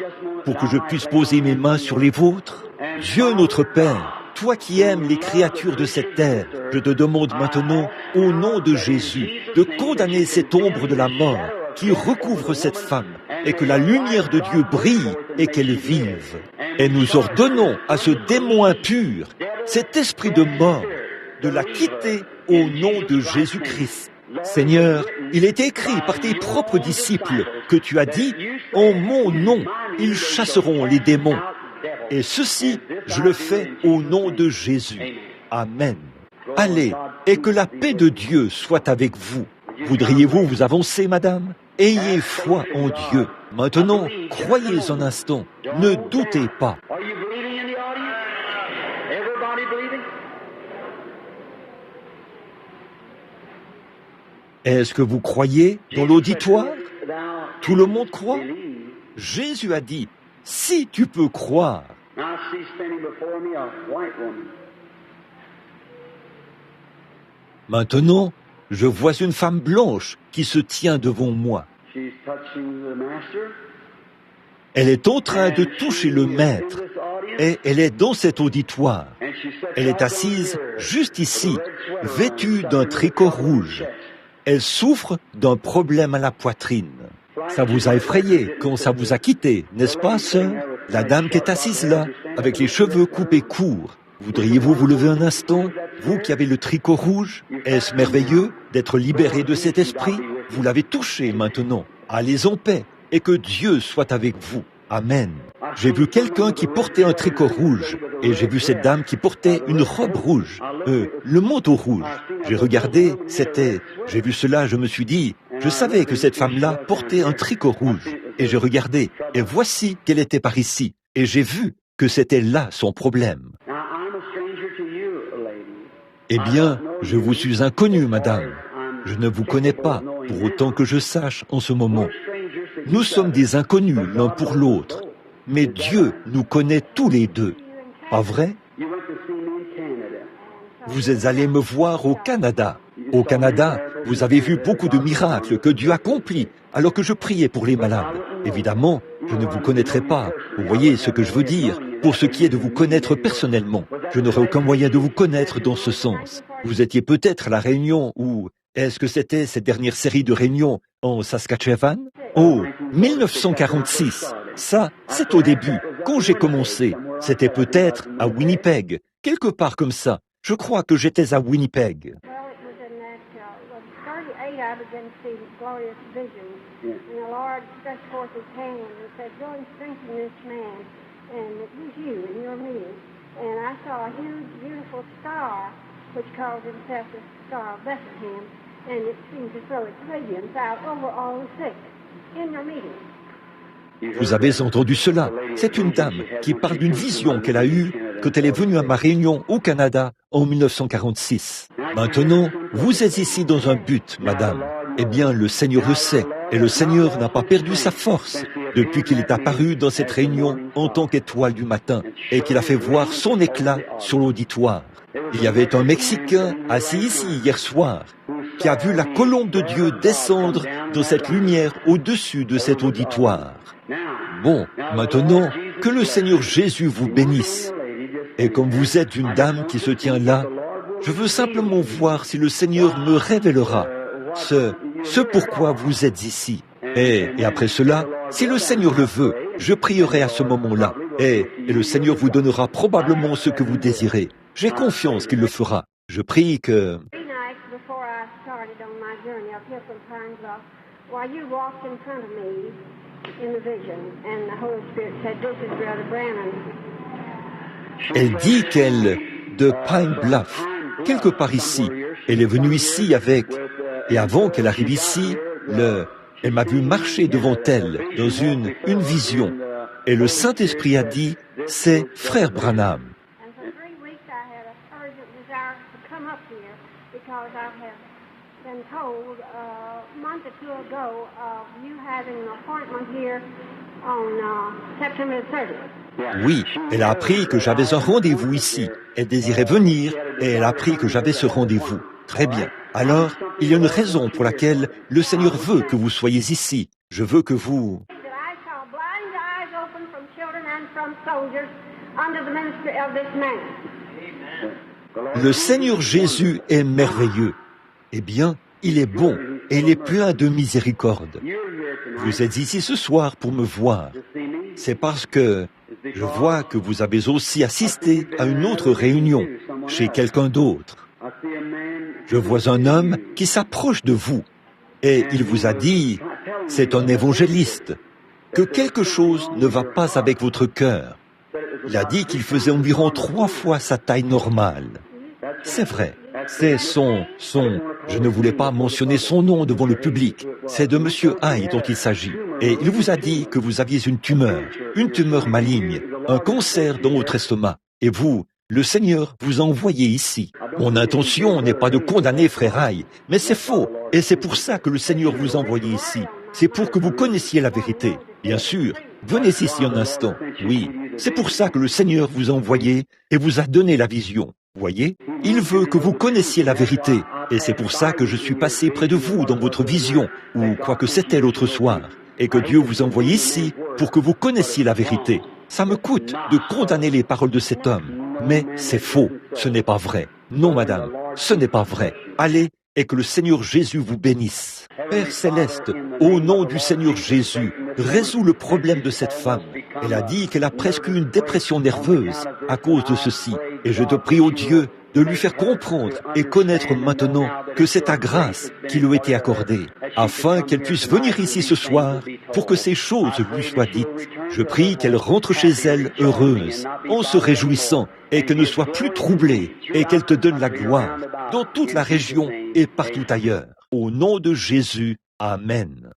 pour que je puisse poser mes mains sur les vôtres? Dieu notre Père, toi qui aimes les créatures de cette terre, je te demande maintenant, au nom de Jésus, de condamner cette ombre de la mort qui recouvre cette femme, et que la lumière de Dieu brille et qu'elle vive. Et nous ordonnons à ce démon impur, cet esprit de mort, de la quitter au nom de Jésus-Christ. Seigneur, il est écrit par tes propres disciples que tu as dit, en mon nom, ils chasseront les démons. Et ceci, je le fais au nom de Jésus. Amen. Allez, et que la paix de Dieu soit avec vous. Voudriez-vous vous avancer, madame? Ayez foi en Dieu. Maintenant, croyez un instant. Ne doutez pas. Est-ce que vous croyez dans l'auditoire? Tout le monde croit? Jésus a dit, si tu peux croire. see standing before me a white woman. Maintenant, je vois une femme blanche qui se tient devant moi. She's touching the master. Elle est en train de toucher le maître et elle est dans cet auditoire. Elle est assise juste ici, vêtue d'un tricot rouge. Elle souffre d'un problème à la poitrine. Ça vous a effrayé quand ça vous a quitté, n'est-ce pas, sœur? La dame qui est assise là, avec les cheveux coupés courts. Voudriez-vous vous lever un instant, vous qui avez le tricot rouge? Est-ce merveilleux d'être libéré de cet esprit? Vous l'avez touché maintenant. Allez en paix et que Dieu soit avec vous. Amen. J'ai vu quelqu'un qui portait un tricot rouge et j'ai vu cette dame qui portait une robe rouge, le manteau rouge. J'ai regardé, j'ai vu cela, je me suis dit, je savais que cette femme-là portait un tricot rouge et j'ai regardé et voici qu'elle était par ici et j'ai vu que c'était là son problème. Eh bien, je vous suis inconnu, madame. Je ne vous connais pas, pour autant que je sache en ce moment. Nous sommes des inconnus l'un pour l'autre, mais Dieu nous connaît tous les deux. Pas vrai? Vous êtes allé me voir au Canada. Au Canada, vous avez vu beaucoup de miracles que Dieu accomplit alors que je priais pour les malades. Évidemment, je ne vous connaîtrais pas. Vous voyez ce que je veux dire? Pour ce qui est de vous connaître personnellement, je n'aurai aucun moyen de vous connaître dans ce sens. Vous étiez peut-être à la réunion ou est-ce que c'était cette dernière série de réunions en Saskatchewan? Oh, 1946. Ça, c'est au début, quand j'ai commencé. C'était peut-être à Winnipeg, quelque part comme ça. Je crois que j'étais à Winnipeg. Vous avez entendu cela? C'est une dame qui parle d'une vision qu'elle a eue quand elle est venue à ma réunion au Canada en 1946. Maintenant, vous êtes ici dans un but, madame. Eh bien, le Seigneur le sait, et le Seigneur n'a pas perdu sa force depuis qu'il est apparu dans cette réunion en tant qu'étoile du matin et qu'il a fait voir son éclat sur l'auditoire. Il y avait un Mexicain assis ici hier soir qui a vu la colombe de Dieu descendre dans cette lumière au-dessus de cet auditoire. Bon, maintenant, que le Seigneur Jésus vous bénisse. Et comme vous êtes une dame qui se tient là, je veux simplement voir si le Seigneur me révélera ce pourquoi vous êtes ici. Et après cela, si le Seigneur le veut, je prierai à ce moment-là. Et le Seigneur vous donnera probablement ce que vous désirez. J'ai confiance qu'il le fera. Je prie que... Elle dit qu'elle, de Pine Bluff, quelque part ici, elle est venue ici avec, et avant qu'elle arrive ici, elle m'a vu marcher devant elle dans une vision. Et le Saint-Esprit a dit, c'est Frère Branham. Oui, elle a appris que j'avais un rendez-vous ici. Elle désirait venir et elle a appris que j'avais ce rendez-vous. Très bien. Alors, il y a une raison pour laquelle le Seigneur veut que vous soyez ici. Je veux que vous... Le Seigneur Jésus est merveilleux. Eh bien, il est bon et il est plein de miséricorde. Vous êtes ici ce soir pour me voir. C'est parce que je vois que vous avez aussi assisté à une autre réunion chez quelqu'un d'autre. Je vois un homme qui s'approche de vous et il vous a dit, c'est un évangéliste, que quelque chose ne va pas avec votre cœur. Il a dit qu'il faisait environ 3 fois sa taille normale. C'est vrai, c'est je ne voulais pas mentionner son nom devant le public. C'est de Monsieur Hyde dont il s'agit. Et il vous a dit que vous aviez une tumeur maligne, un cancer dans votre estomac. Et vous, le Seigneur vous a envoyé ici. Mon intention n'est pas de condamner Frère Hyde, mais c'est faux. Et c'est pour ça que le Seigneur vous a envoyé ici. C'est pour que vous connaissiez la vérité. Bien sûr, venez ici un instant. Oui, C'est pour ça que le Seigneur vous a envoyé et vous a donné la vision. Voyez, il veut que vous connaissiez la vérité, et c'est pour ça que je suis passé près de vous dans votre vision, ou quoi que c'était l'autre soir, et que Dieu vous a envoyé ici pour que vous connaissiez la vérité. Ça me coûte de condamner les paroles de cet homme, mais c'est faux, ce n'est pas vrai. Non, madame, ce n'est pas vrai. Allez, et que le Seigneur Jésus vous bénisse. Père Céleste, au nom du Seigneur Jésus, résous le problème de cette femme. Elle a dit qu'elle a presque eu une dépression nerveuse à cause de ceci. Et je te prie, ô Dieu, de lui faire comprendre et connaître maintenant que c'est ta grâce qui lui a été accordée, afin qu'elle puisse venir ici ce soir pour que ces choses lui soient dites. Je prie qu'elle rentre chez elle heureuse, en se réjouissant, et qu'elle ne soit plus troublée, et qu'elle te donne la gloire dans toute la région et partout ailleurs. Au nom de Jésus, Amen.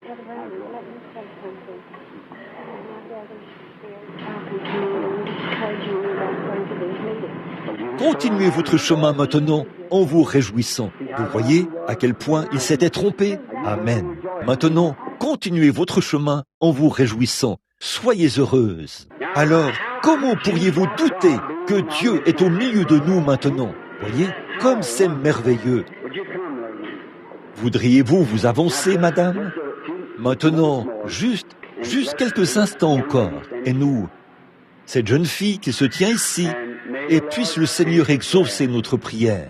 Continuez votre chemin maintenant en vous réjouissant. Vous voyez à quel point il s'était trompé? Amen. Maintenant, continuez votre chemin en vous réjouissant. Soyez heureuse. Alors, comment pourriez-vous douter que Dieu est au milieu de nous maintenant? Voyez, comme c'est merveilleux. Voudriez-vous vous avancer, madame? Maintenant, juste quelques instants encore. Et nous, cette jeune fille qui se tient ici, et puisse le Seigneur exaucer notre prière.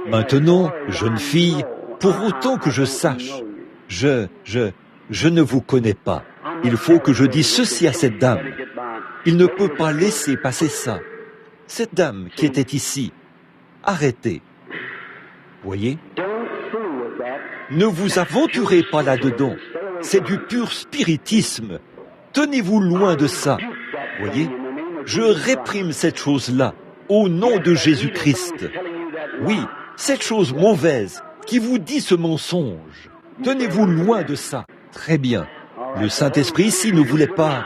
Maintenant, jeune fille, pour autant que je sache, je ne vous connais pas. Il faut que je dise ceci à cette dame. Il ne peut pas laisser passer ça. Cette dame qui était ici, arrêtez. Voyez? Ne vous aventurez pas là-dedans. C'est du pur spiritisme. Tenez-vous loin de ça. Voyez? Je réprime cette chose-là, au nom de Jésus-Christ. Oui, cette chose mauvaise qui vous dit ce mensonge. Tenez-vous loin de ça. Très bien. Le Saint-Esprit ici ne voulait pas.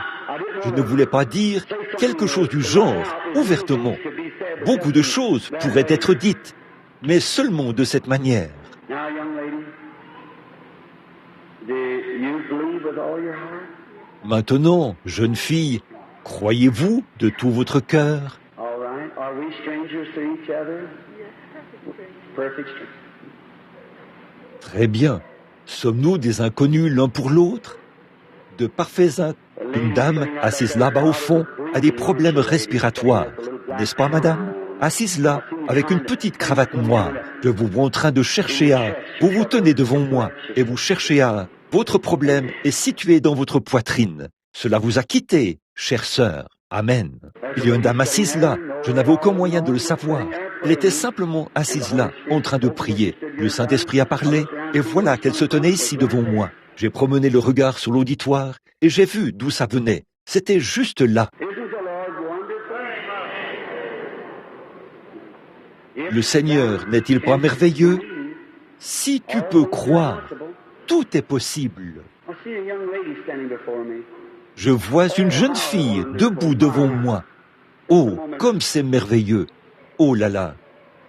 Je ne voulais pas dire quelque chose du genre, ouvertement. Beaucoup de choses pourraient être dites, mais seulement de cette manière. Maintenant, jeune fille, croyez-vous de tout votre cœur? Très bien. Sommes-nous des inconnus l'un pour l'autre? De parfaits inconnus. Une dame assise là-bas au fond a des problèmes respiratoires, n'est-ce pas, madame? Assise là, avec une petite cravate noire. Je vous vois en train de chercher à... Vous vous tenez devant moi et vous cherchez à... Votre problème est situé dans votre poitrine. Cela vous a quitté, chère sœur. Amen. Il y a une dame assise là. Je n'avais aucun moyen de le savoir. Elle était simplement assise là, en train de prier. Le Saint-Esprit a parlé, et voilà qu'elle se tenait ici devant moi. J'ai promené le regard sur l'auditoire, et j'ai vu d'où ça venait. C'était juste là. Le Seigneur n'est-il pas merveilleux? Si tu peux croire, tout est possible. Je vois une jeune fille debout devant moi. Oh, comme c'est merveilleux! Oh là là!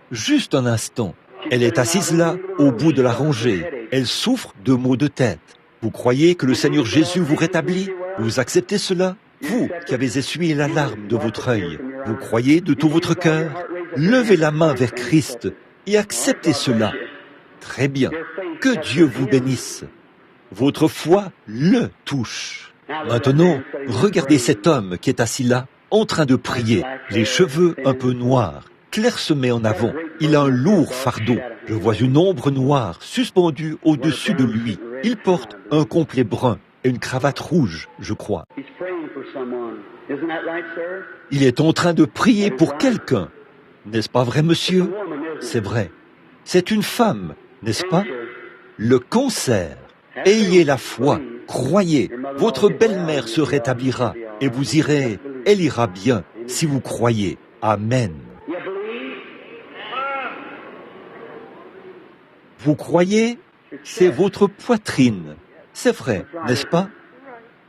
Juste un instant. Elle est assise là, au bout de la rangée. Elle souffre de maux de tête. Vous croyez que le Seigneur Jésus vous rétablit? Vous acceptez cela? Vous qui avez essuyé la larme de votre œil, vous croyez de tout votre cœur? Levez la main vers Christ et acceptez cela. Très bien. Que Dieu vous bénisse. Votre foi le touche. Maintenant, regardez cet homme qui est assis là, en train de prier, les cheveux un peu noirs, clairsemés en avant. Il a un lourd fardeau. Je vois une ombre noire suspendue au-dessus de lui. Il porte un complet brun et une cravate rouge, je crois. Il est en train de prier pour quelqu'un. N'est-ce pas vrai, monsieur? C'est vrai. C'est une femme, n'est-ce pas? Le cancer. Ayez la foi, croyez. Votre belle-mère se rétablira et vous irez, elle ira bien si vous croyez. Amen. Vous croyez? C'est votre poitrine. C'est vrai, n'est-ce pas?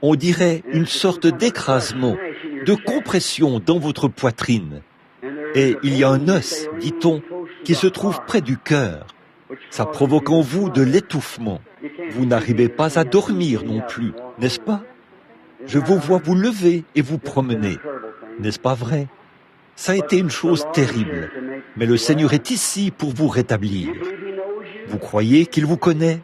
On dirait une sorte d'écrasement, de compression dans votre poitrine. Et il y a un os, dit-on, qui se trouve près du cœur. Ça provoque en vous de l'étouffement. Vous n'arrivez pas à dormir non plus, n'est-ce pas? Je vous vois vous lever et vous promener. N'est-ce pas vrai? Ça a été une chose terrible. Mais le Seigneur est ici pour vous rétablir. Vous croyez qu'il vous connaît?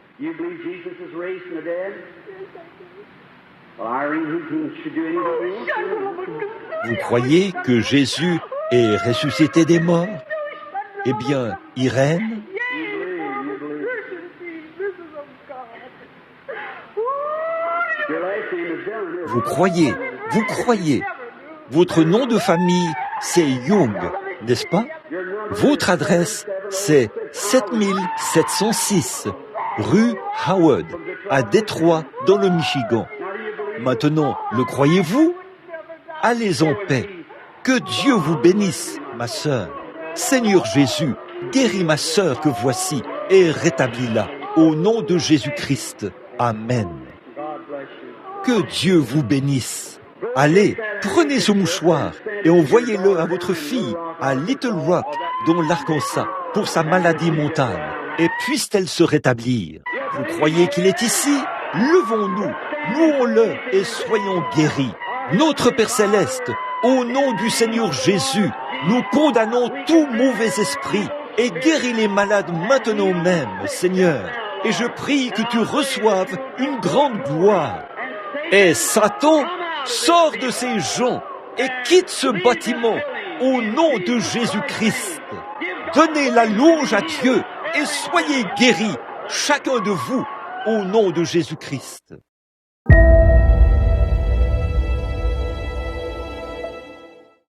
Vous croyez que Jésus est ressuscité des morts? Eh bien, Irène, vous croyez. Votre nom de famille, c'est Young, n'est-ce pas? Votre adresse, c'est 7706, rue Howard, à Détroit, dans le Michigan. Maintenant, le croyez-vous? Allez en paix. Que Dieu vous bénisse, ma sœur. Seigneur Jésus, guéris ma sœur que voici et rétablis-la au nom de Jésus-Christ. Amen. Que Dieu vous bénisse. Allez, prenez ce mouchoir et envoyez-le à votre fille à Little Rock, dans l'Arkansas, pour sa maladie mentale, et puisse-t-elle se rétablir. Vous croyez qu'il est ici? Levons-nous, louons-le et soyons guéris. Notre Père Céleste, au nom du Seigneur Jésus, nous condamnons tout mauvais esprit et guéris les malades maintenant même, Seigneur. Et je prie que tu reçoives une grande gloire. Et Satan, sors de ces gens et quitte ce bâtiment au nom de Jésus-Christ. Donnez la louange à Dieu et soyez guéris, chacun de vous, au nom de Jésus-Christ.